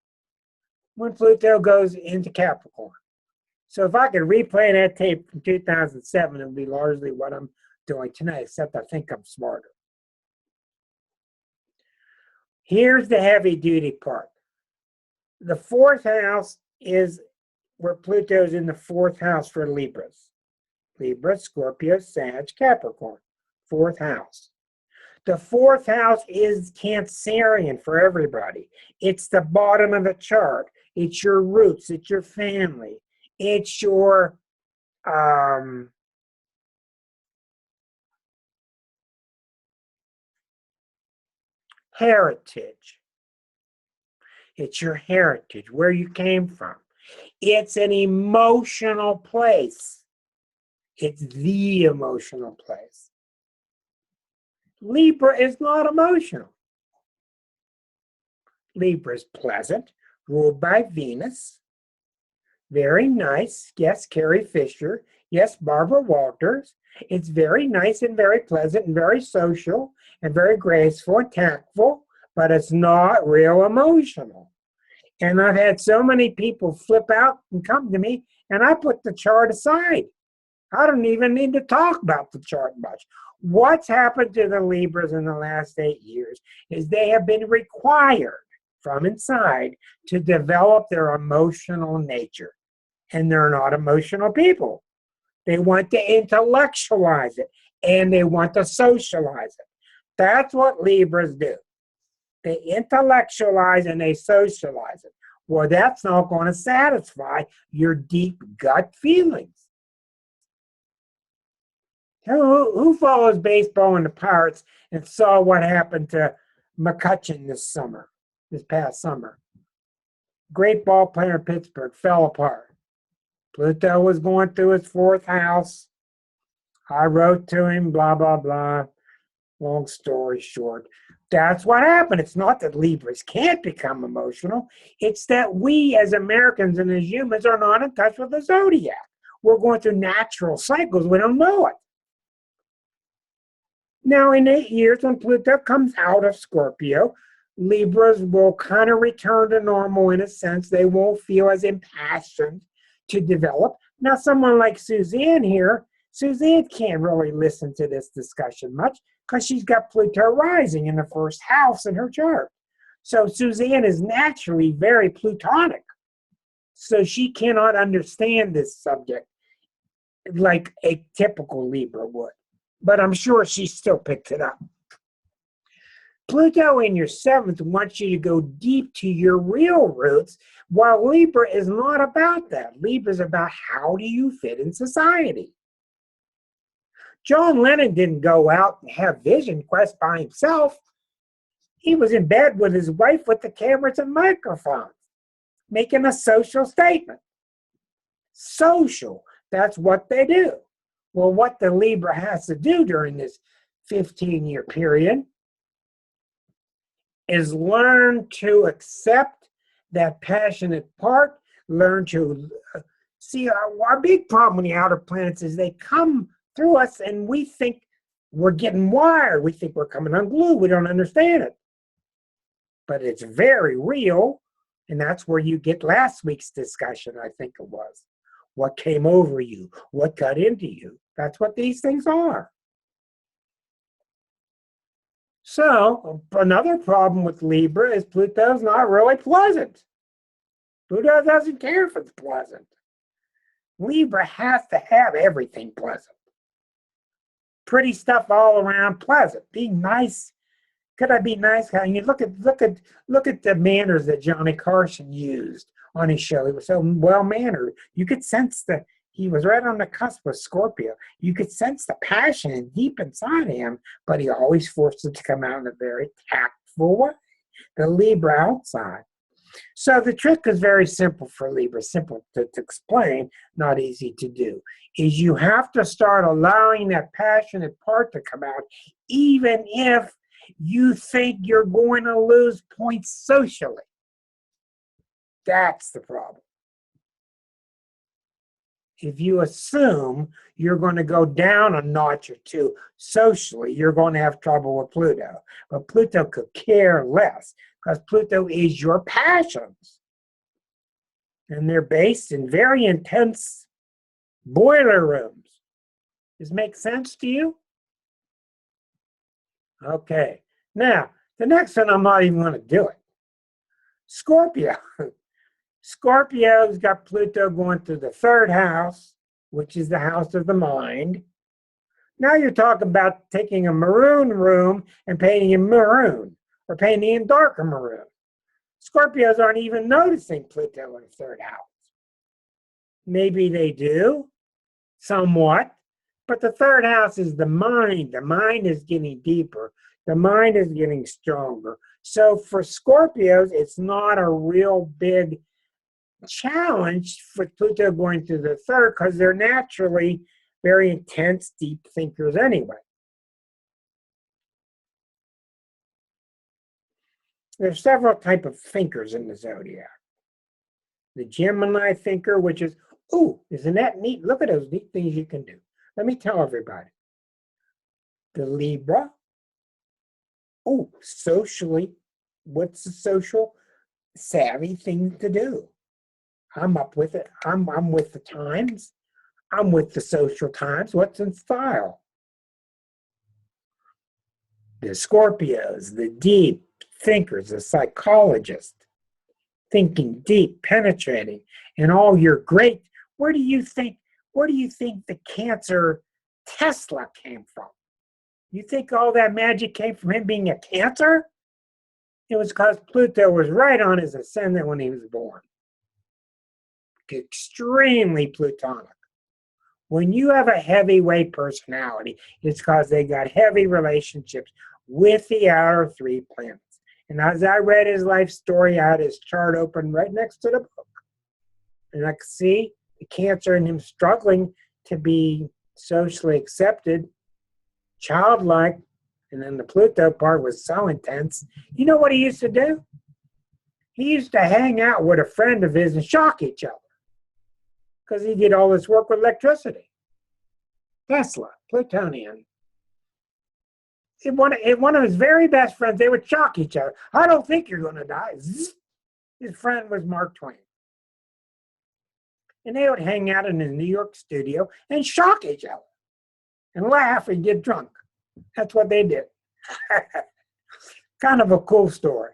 when Pluto goes into Capricorn. So if I could replay that tape from 2007, it would be largely what I'm doing tonight, except I think I'm smarter. Here's the heavy-duty part. The 4th house is where Pluto's in the 4th house for Libras. Libra, Scorpio, Sag, Capricorn. 4th house. The 4th house is Cancerian for everybody. It's the bottom of the chart. It's your roots. It's your family. It's your heritage. It's your heritage, where you came from. It's an emotional place. It's the emotional place. Libra is not emotional. Libra is pleasant, ruled by Venus. Very nice. Yes, Carrie Fisher. Yes, Barbara Walters. It's very nice and very pleasant and very social and very graceful and tactful, but it's not real emotional. And I've had so many people flip out and come to me, and I put the chart aside. I don't even need to talk about the chart much. What's happened to the Libras in the last 8 years is they have been required from inside to develop their emotional nature. And they're not emotional people. They want to intellectualize it, and they want to socialize it. That's what Libras do. They intellectualize and they socialize it. Well, that's not going to satisfy your deep gut feelings. Who follows baseball and the Pirates and saw what happened to McCutcheon this past summer? Great ball player in Pittsburgh, fell apart. Pluto was going through his 4th house. I wrote to him, blah, blah, blah. Long story short, that's what happened. It's not that Libras can't become emotional. It's that we as Americans and as humans are not in touch with the zodiac. We're going through natural cycles. We don't know it. Now, in 8 years, when Pluto comes out of Scorpio, Libras will kind of return to normal in a sense. They won't feel as impassioned to develop. Now, someone like Suzanne here, Suzanne can't really listen to this discussion much because she's got Pluto rising in the 1st house in her chart. So Suzanne is naturally very Plutonic. So she cannot understand this subject like a typical Libra would. But I'm sure she still picked it up. Pluto in your 7th wants you to go deep to your real roots, while Libra is not about that. Libra is about how do you fit in society. John Lennon didn't go out and have vision quest by himself. He was in bed with his wife with the cameras and microphones, making a social statement. Social, that's what they do. Well, what the Libra has to do during this 15-year period is learn to accept that passionate part, learn to see our big problem with the outer planets is they come through us and we think we're getting wired. We think we're coming unglued. We don't understand it. But it's very real, and that's where you get last week's discussion, I think it was. What came over you? What got into you? That's what these things are. So, another problem with Libra is Pluto's not really pleasant. Pluto doesn't care if it's pleasant. Libra has to have everything pleasant. Pretty stuff all around pleasant. Being nice. Could I be nice? And you look at the manners that Johnny Carson used on his show. He was so well mannered. You could sense that he was right on the cusp of Scorpio. You could sense the passion deep inside him, but he always forced it to come out in a very tactful way. The Libra outside. So the trick is very simple for Libra, simple to explain, not easy to do, is you have to start allowing that passionate part to come out, even if you think you're going to lose points socially. That's the problem. If you assume you're going to go down a notch or two socially, you're going to have trouble with Pluto. But Pluto could care less because Pluto is your passions. And they're based in very intense boiler rooms. Does it make sense to you? Okay. Now, the next one, I'm not even going to do it. Scorpio. Scorpio's got Pluto going through the third house, which is the house of the mind. Now you're talking about taking a maroon room and painting it maroon, or painting it darker maroon. Scorpios aren't even noticing Pluto in the third house. Maybe they do, somewhat, but the third house is the mind. The mind is getting deeper. The mind is getting stronger. So for Scorpios, it's not a real big challenge for Pluto going through the third because they're naturally very intense, deep thinkers anyway. There's several types of thinkers in the zodiac. The Gemini thinker, which is, ooh, isn't that neat? Look at those neat things you can do. Let me tell everybody. The Libra, ooh, socially, what's the social savvy thing to do? I'm up with it. I'm with the times. I'm with the social times. What's in style? The Scorpios, the deep thinkers, the psychologists, thinking deep, penetrating, and all your great. Where do you think the Cancer Tesla came from? You think all that magic came from him being a Cancer? It was because Pluto was right on his ascendant when he was born. Extremely Plutonic. When you have a heavyweight personality, it's because they got heavy relationships with the outer three planets. And as I read his life story, I had his chart open right next to the book. And I could see the Cancer in him struggling to be socially accepted, childlike, and then the Pluto part was so intense. You know what he used to do? He used to hang out with a friend of his and shock each other because he did all this work with electricity. Tesla, Plutonian. One of his very best friends, they would shock each other. I don't think you're going to die. Zzz. His friend was Mark Twain. And they would hang out in his New York studio and shock each other and laugh and get drunk. That's what they did. Kind of a cool story.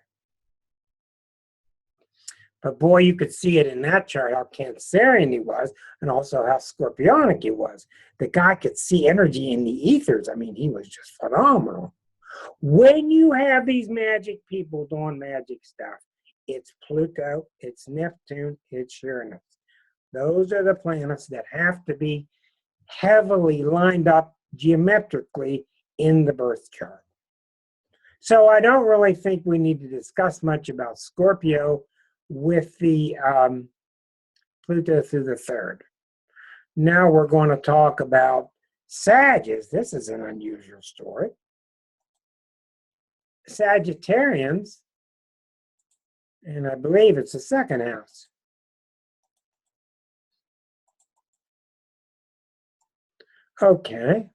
But boy, you could see it in that chart how Cancerian he was and also how Scorpionic he was. The guy could see energy in the ethers. I mean, he was just phenomenal. When you have these magic people doing magic stuff, it's Pluto, it's Neptune, it's Uranus. Those are the planets that have to be heavily lined up geometrically in the birth chart. So I don't really think we need to discuss much about Scorpio with the Pluto through the third. Now we're going to talk about Sagittarius. This is an unusual story. Sagittarians, and I believe it's the second house. Okay.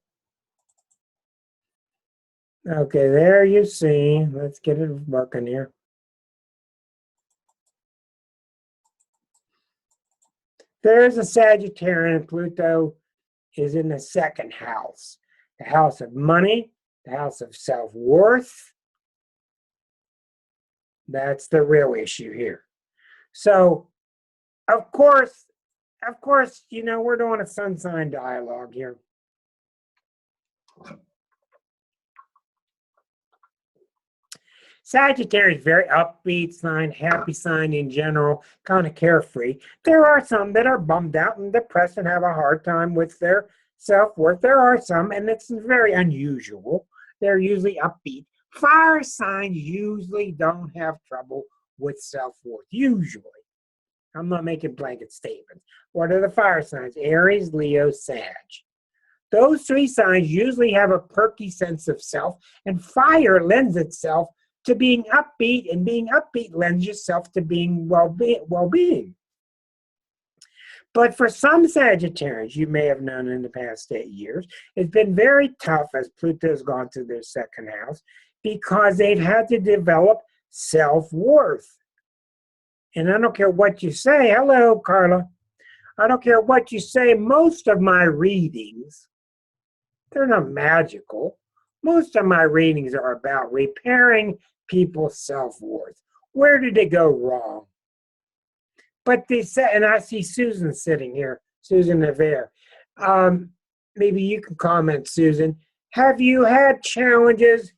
Okay, there you see. Let's get it working here. There's a Sagittarian. Pluto is in the second house. The house of money, the house of self-worth. That's the real issue here. So, of course, you know, we're doing a sun sign dialogue here. Sagittarius, very upbeat sign, happy sign in general, kind of carefree. There are some that are bummed out and depressed and have a hard time with their self-worth. There are some, and it's very unusual. They're usually upbeat. Fire signs usually don't have trouble with self-worth, usually. I'm not making blanket statements. What are the fire signs? Aries, Leo, Sag. Those three signs usually have a perky sense of self, and fire lends itself to being upbeat, and being upbeat lends yourself to being well-being. But for some Sagittarians, you may have known in the past 8 years, it's been very tough as Pluto's gone through their second house because they've had to develop self-worth. And I don't care what you say. Hello, Carla. I don't care what you say. Most of my readings, they're not magical. Most of my readings are about repairing people's self-worth. Where did they go wrong? But they said, and I see Susan sitting here, Susan Navarre. Maybe you can comment, Susan. Have you had challenges?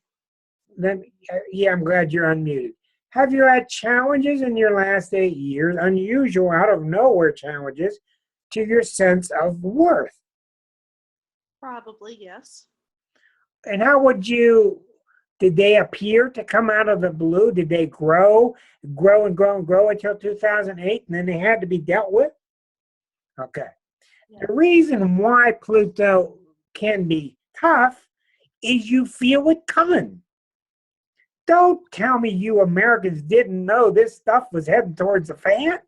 Yeah, I'm glad you're unmuted. Have you had challenges in your last 8 years, unusual, out of nowhere challenges, to your sense of worth? Probably, yes. And how would you, did they appear to come out of the blue? Did they grow until 2008, and then they had to be dealt with? Okay. Yeah. The reason why Pluto can be tough is you feel it coming. Don't tell me you Americans didn't know this stuff was heading towards the fan.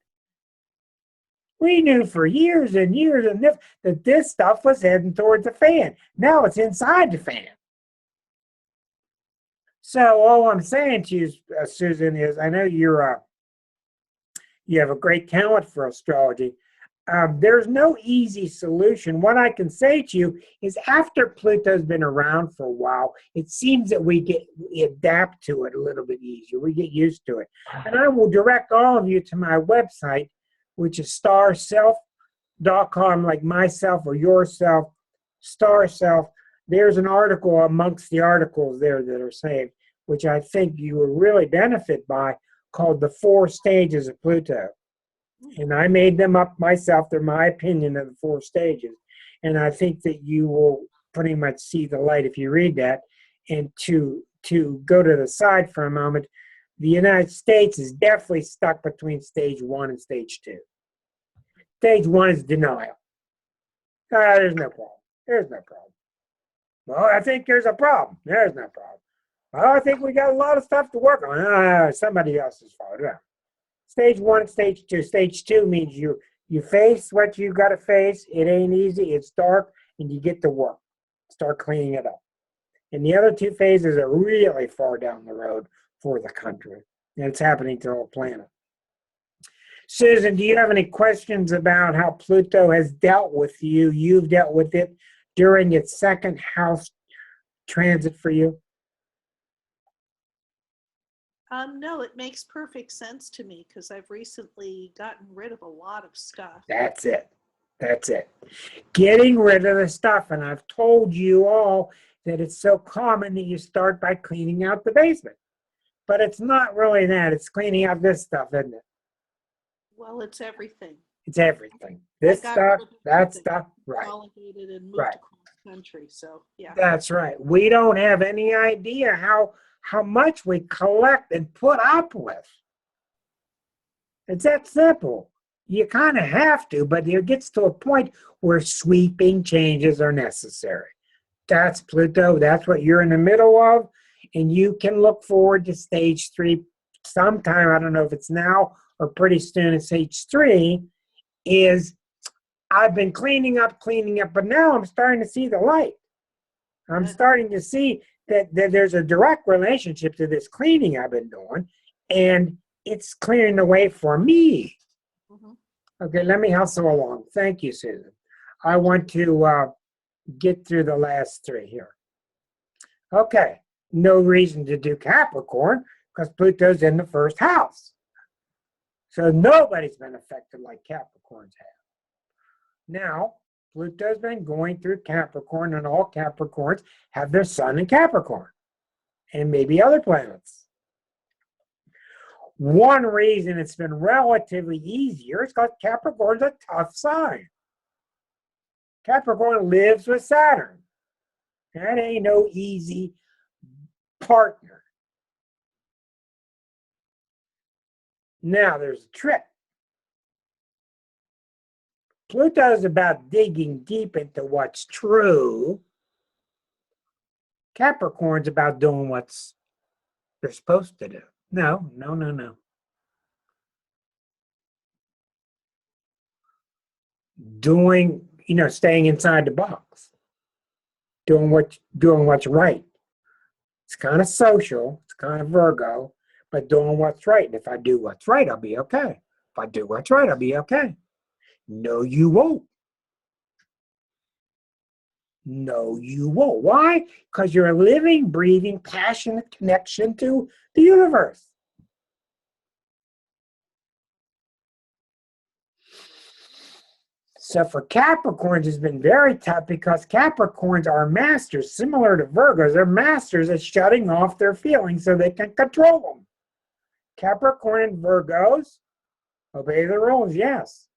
We knew for years and years and that this stuff was heading towards the fan. Now it's inside the fan. So all I'm saying to you, Susan, is I know you have a great talent for astrology. There's no easy solution. What I can say to you is after Pluto's been around for a while, it seems that we adapt to it a little bit easier. We get used to it. And I will direct all of you to my website, which is starself.com, like myself or yourself, starself. There's an article amongst the articles there that are saved, which I think you will really benefit by, called The 4 Stages of Pluto. And I made them up myself. They're my opinion of the 4 stages. And I think that you will pretty much see the light if you read that. And to go to the side for a moment, the United States is definitely stuck between stage 1 and stage 2. Stage 1 is denial. There's no problem. There's no problem. Well, I think there's a problem. There's no problem. Well, I think we got a lot of stuff to work on. Somebody else's fault. Yeah. Stage 1 and stage 2. Stage 2 means you face what you got to face. It ain't easy. It's dark, and you get to work. Start cleaning it up. And the other 2 phases are really far down the road for the country. And it's happening to the whole planet. Susan, do you have any questions about how Pluto has dealt with you? You've dealt with it during its second house transit for you? No, it makes perfect sense to me because I've recently gotten rid of a lot of stuff. That's it. That's it. Getting rid of the stuff. And I've told you all that it's so common that you start by cleaning out the basement. But it's not really that. It's cleaning out this stuff, isn't it? Well, it's everything. It's everything. This I got stuff, rid of that everything. stuff, right. Consolidated and moved Right. across. country. So, yeah. That's right. We don't have any idea how much we collect and put up with. It's that simple. You kind of have to, but it gets to a point where sweeping changes are necessary. That's Pluto. That's what you're in the middle of. And you can look forward to stage 3 sometime. I don't know if it's now or pretty soon. And stage 3 is I've been cleaning up, but now I'm starting to see the light. I'm starting to see that there's a direct relationship to this cleaning I've been doing, and it's clearing the way for me. Mhm. Okay, let me hustle along. Thank you, Susan. I want to get through the last 3 here. Okay, no reason to do Capricorn because Pluto's in the first house. So nobody's been affected like Capricorns have. Now, Pluto's been going through Capricorn, and all Capricorns have their sun in Capricorn, and maybe other planets. One reason it's been relatively easier is because Capricorn's a tough sign. Capricorn lives with Saturn. That ain't no easy partner. Now, there's a trick. Pluto's about digging deep into what's true. Capricorn's about doing what's they're supposed to do. No. Doing, staying inside the box. Doing what's right. It's kind of social, it's kind of Virgo, but doing what's right. And if I do what's right, I'll be okay. If I do what's right, I'll be okay. No, you won't. No, you won't. Why? Because you're a living, breathing, passionate connection to the universe. So for Capricorns, it's been very tough because Capricorns are masters, similar to Virgos. They're masters at shutting off their feelings so they can control them. Capricorn and Virgos obey the rules, yes.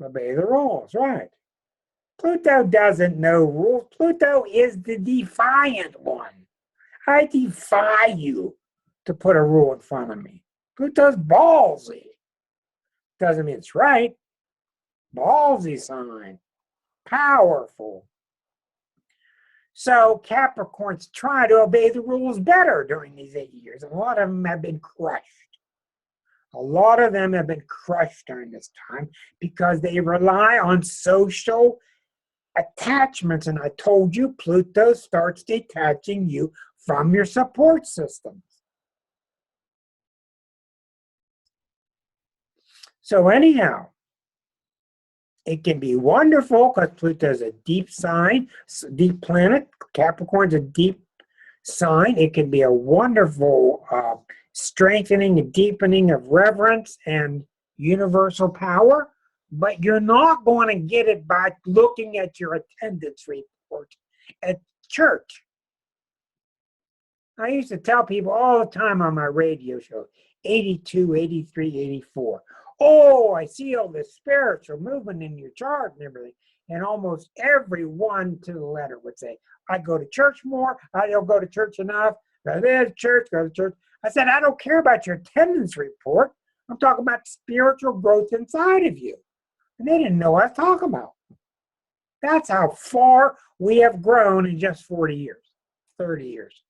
Obey the rules, right. Pluto doesn't know rules. Pluto is the defiant one. I defy you to put a rule in front of me. Pluto's ballsy. Doesn't mean it's right. Ballsy sign. Powerful. So Capricorns try to obey the rules better during these 8 years. A lot of them have been crushed. A lot of them have been crushed during this time because they rely on social attachments. And I told you, Pluto starts detaching you from your support systems. So anyhow, it can be wonderful because Pluto is a deep sign, deep planet. Capricorn's a deep sign. It can be a wonderful strengthening and deepening of reverence and universal power, but you're not going to get it by looking at your attendance report at church. I used to tell people all the time on my radio show, 82, 83, 84. Oh, I see all this spiritual movement in your chart and everything. And almost everyone to the letter would say, I go to church more. I don't go to church enough. Go to church, go to church. I said, I don't care about your attendance report. I'm talking about spiritual growth inside of you. And they didn't know what I was talking about. That's how far we have grown in just 40 years, 30 years.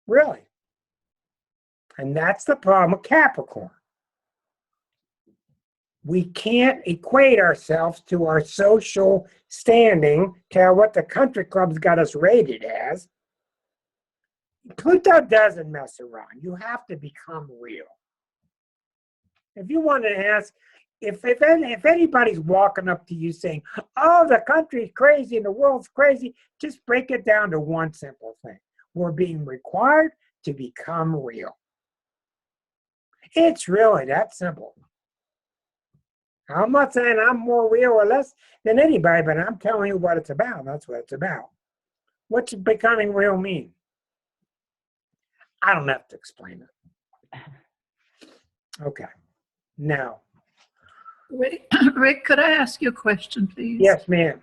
Really. And that's the problem with Capricorn. We can't equate ourselves to our social standing, to what the country club's got us rated as. Pluto doesn't mess around. You have to become real. If you want to ask, if anybody's walking up to you saying, oh, the country's crazy and the world's crazy, just break it down to one simple thing. We're being required to become real. It's really that simple. I'm not saying I'm more real or less than anybody, but I'm telling you what it's about. That's what it's about. What's becoming real mean? I don't have to explain it. Okay. Now, Rick, Rick, could I ask you a question, please? Yes, ma'am.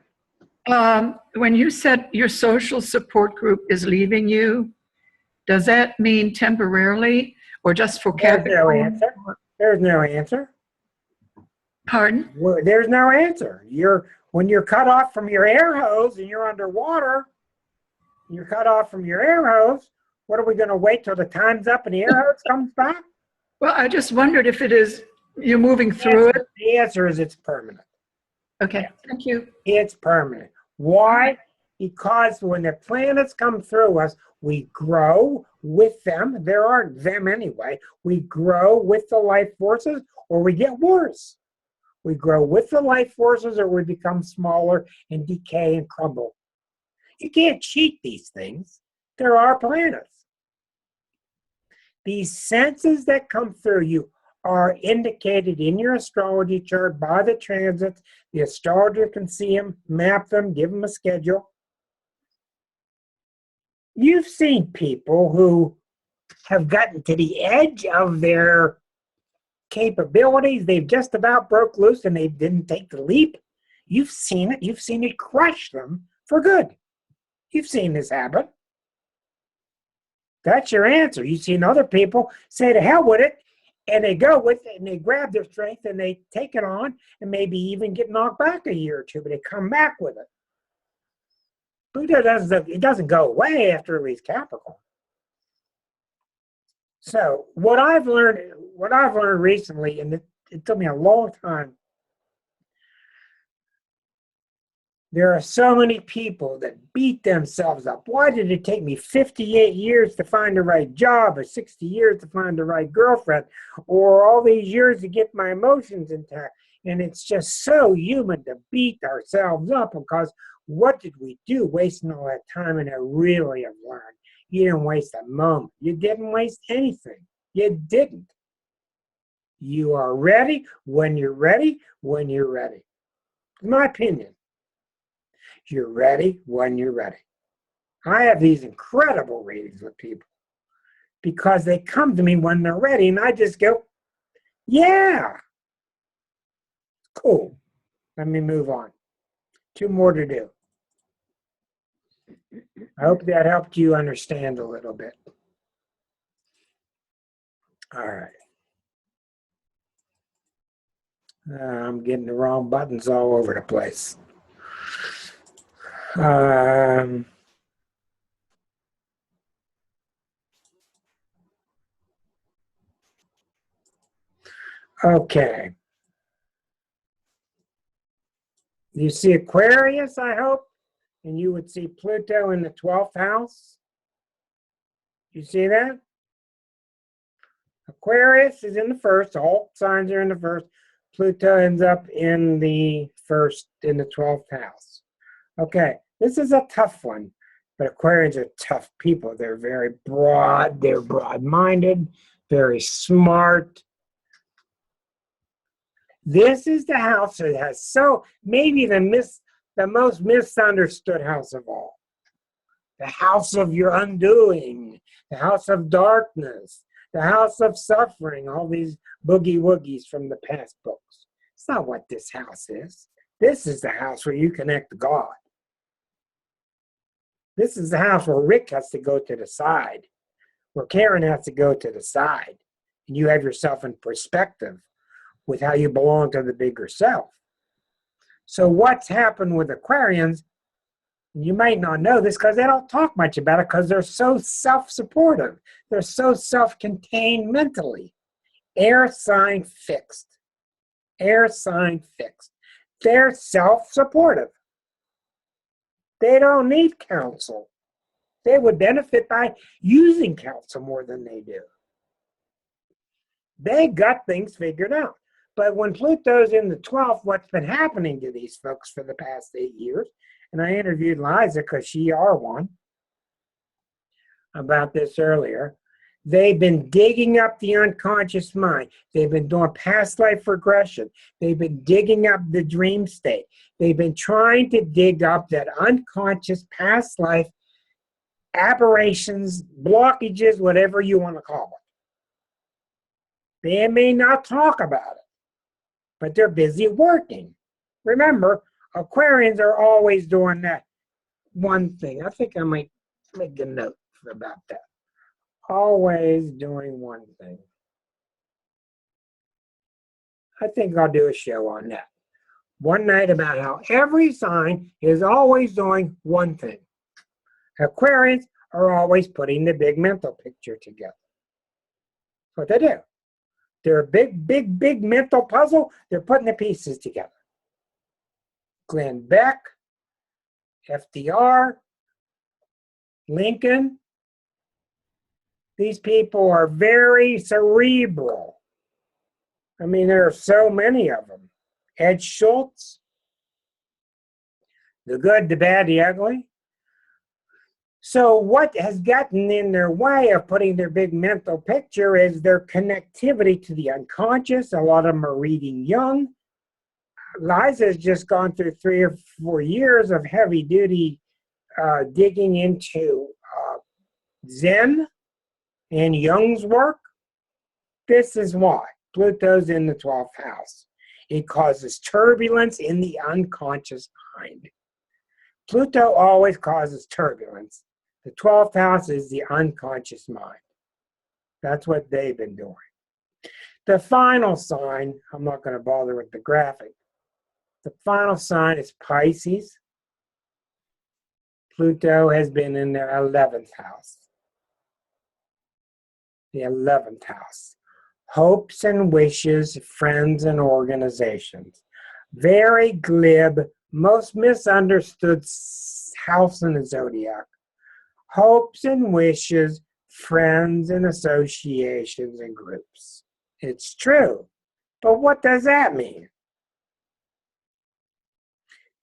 When you said your social support group is leaving you, does that mean temporarily or just for There's no Capricorn? answer. There's no answer. Pardon? Well, there's no answer. When you're cut off from your air hose and you're underwater, you're cut off from your air hose. What are we going to wait till the time's up and the air hose comes back? Well, I just wondered if it is, you're moving through it. The answer is it's permanent. Okay, thank you. It's permanent. Why? Because when the planets come through us, we grow with them. There aren't them anyway. We grow with the life forces or we get worse. We grow with the life forces or we become smaller and decay and crumble. You can't cheat these things. There are planets. These senses that come through you are indicated in your astrology chart by the transits. The astrologer can see them, map them, give them a schedule. You've seen people who have gotten to the edge of their capabilities. They've just about broke loose and they didn't take the leap. You've seen it. You've seen it crush them for good. You've seen this happen. That's your answer. You've seen other people say to hell with it, and they go with it, and they grab their strength, and they take it on, and maybe even get knocked back a year or two, but they come back with it. Pluto doesn't go away after it leaves Capricorn. So what I've learned recently, and it took me a long time, there are so many people that beat themselves up. Why did it take me 58 years to find the right job, or 60 years to find the right girlfriend, or all these years to get my emotions intact? And it's just so human to beat ourselves up because what did we do wasting all that time? And I really have learned you didn't waste a moment. You didn't waste anything. You didn't. You are ready when you're ready, when you're ready. In my opinion. You're ready when you're ready. I have these incredible readings with people because they come to me when they're ready and I just go, yeah, cool. Let me move on. 2 more to do. I hope that helped you understand a little bit. All right. I'm getting the wrong buttons all over the place. Okay. You see Aquarius, I hope, and you would see Pluto in the 12th house. You see that? Aquarius is in the first. All signs are in the first. Pluto ends up in the 12th house. Okay, this is a tough one, but Aquarians are tough people. They're very broad. They're broad-minded, very smart. This is the house that has maybe the most misunderstood house of all. The house of your undoing, the house of darkness, the house of suffering, all these boogie-woogies from the past books. It's not what this house is. This is the house where you connect to God. This is the house where Rick has to go to the side, where Karen has to go to the side, and you have yourself in perspective with how you belong to the bigger self. So what's happened with Aquarians, you might not know this because they don't talk much about it because they're so self-supportive. They're so self-contained mentally. Air sign fixed. Air sign fixed. They're self-supportive. They don't need counsel. They would benefit by using counsel more than they do. They got things figured out. But when Pluto's in the 12th, what's been happening to these folks for the past 8 years, and I interviewed Liza because she are one about this earlier, they've been digging up the unconscious mind. They've been doing past life regression. They've been digging up the dream state. They've been trying to dig up that unconscious past life aberrations, blockages, whatever you want to call it. They may not talk about it, but they're busy working. Remember, Aquarians are always doing that one thing. I think I might make a note about that. Always doing one thing. I think I'll do a show on that one night about how every sign is always doing one thing. Aquarians are always putting the big mental picture together. That's what they do. They're a big mental puzzle. They're putting the pieces together. Glenn Beck, FDR, Lincoln. These people are very cerebral. I mean, there are so many of them. Ed Schultz, the good, the bad, the ugly. So what has gotten in their way of putting their big mental picture is their connectivity to the unconscious. A lot of them are reading Jung. Liza's just gone through 3 or 4 years of heavy duty digging into Zen and Jung's work. This is why. Pluto's in the 12th house. It causes turbulence in the unconscious mind. Pluto always causes turbulence. The 12th house is the unconscious mind. That's what they've been doing. The final sign, I'm not going to bother with the graphic. The final sign is Pisces. Pluto has been in their 11th house. The 11th house. Hopes and wishes, friends and organizations. Very glib, most misunderstood house in the zodiac. Hopes and wishes, friends and associations and groups. It's true. But what does that mean?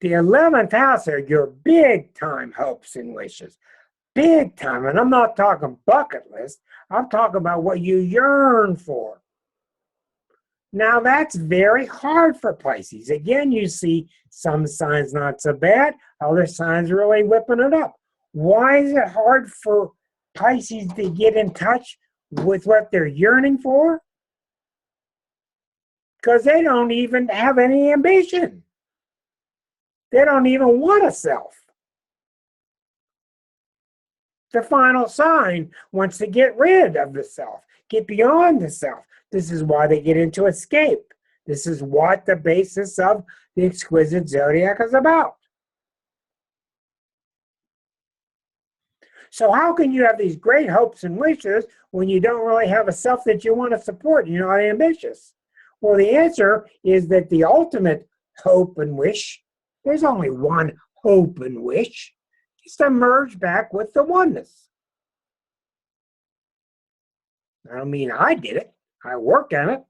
The 11th house are your big time hopes and wishes. Big time. And I'm not talking bucket list. I'm talking about what you yearn for. Now that's very hard for Pisces. Again, you see some signs not so bad, other signs really whipping it up. Why is it hard for Pisces to get in touch with what they're yearning for? Because they don't even have any ambition. They don't even want a self. The final sign wants to get rid of the self, get beyond the self. This is why they get into escape. This is what the basis of the exquisite zodiac is about. So how can you have these great hopes and wishes when you don't really have a self that you want to support and you're not ambitious? Well, the answer is that the ultimate hope and wish, there's only one hope and wish, is to merge back with the oneness. I don't mean I did it. I worked on it.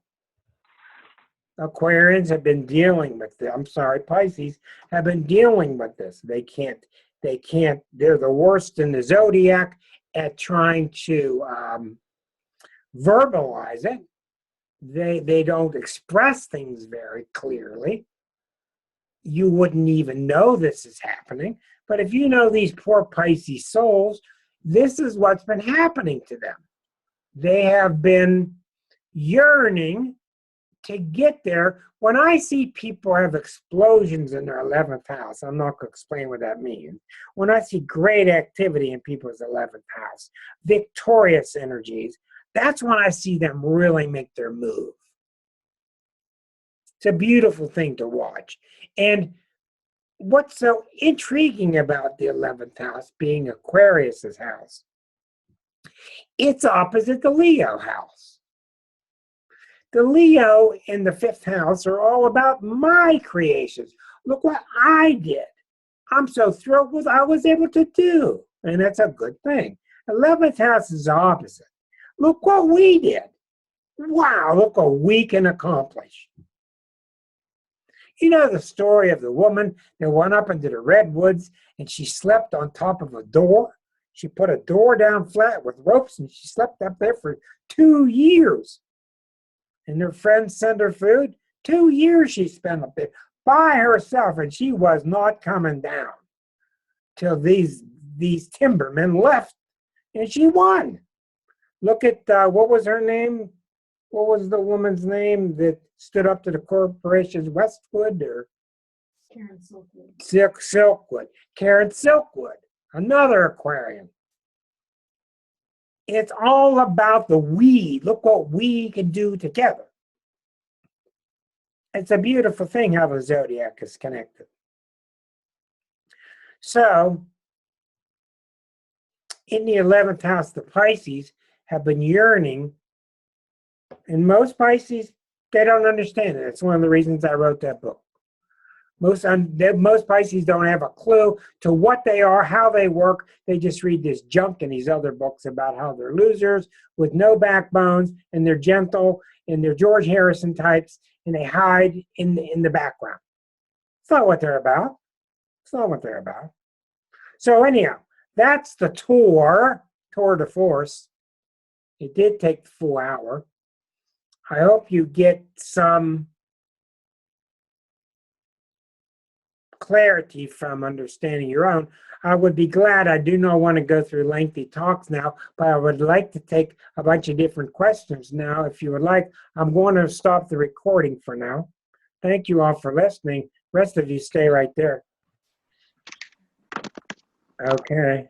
Aquarians have been dealing with it. I'm sorry, Pisces have been dealing with this. They can't, they're the worst in the zodiac at trying to verbalize it. They don't express things very clearly. You wouldn't even know this is happening. But if you know these poor Pisces souls, this is what's been happening to them. They have been yearning to get there. When I see people have explosions in their 11th house, I'm not going to explain what that means. When I see great activity in people's 11th house, victorious energies, that's when I see them really make their move. It's a beautiful thing to watch. And what's so intriguing about the 11th house being Aquarius's house, it's opposite the Leo house. The Leo in the 5th house are all about my creations. Look what I did. I'm so thrilled with what I was able to do. And that's a good thing. 11th house is the opposite. Look what we did. Wow, look what we can accomplish. You know the story of the woman that went up into the redwoods and she slept on top of a door? She put a door down flat with ropes and she slept up there for 2 years. And her friends sent her food. 2 years she spent up there by herself, and she was not coming down till these timbermen left, and she won. Look at, what was her name? what was the woman's name that stood up to the corporations? Westwood or Silkwood? Karen Silkwood, another Aquarian. It's all about the we. Look what we can do together. It's a beautiful thing how the zodiac is connected. So, in the 11th house, the Pisces have been yearning. And most Pisces, they don't understand it. It's one of the reasons I wrote that book. Most Pisces don't have a clue to what they are, how they work. They just read this junk in these other books about how they're losers with no backbones, and they're gentle, and they're George Harrison types, and they hide in the background. It's not what they're about. It's not what they're about. So anyhow, that's the tour de force. It did take the full hour. I hope you get some clarity from understanding your own. I would be glad. I do not want to go through lengthy talks now, but I would like to take a bunch of different questions now. If you would like, I'm going to stop the recording for now. Thank you all for listening. Rest of you stay right there. Okay.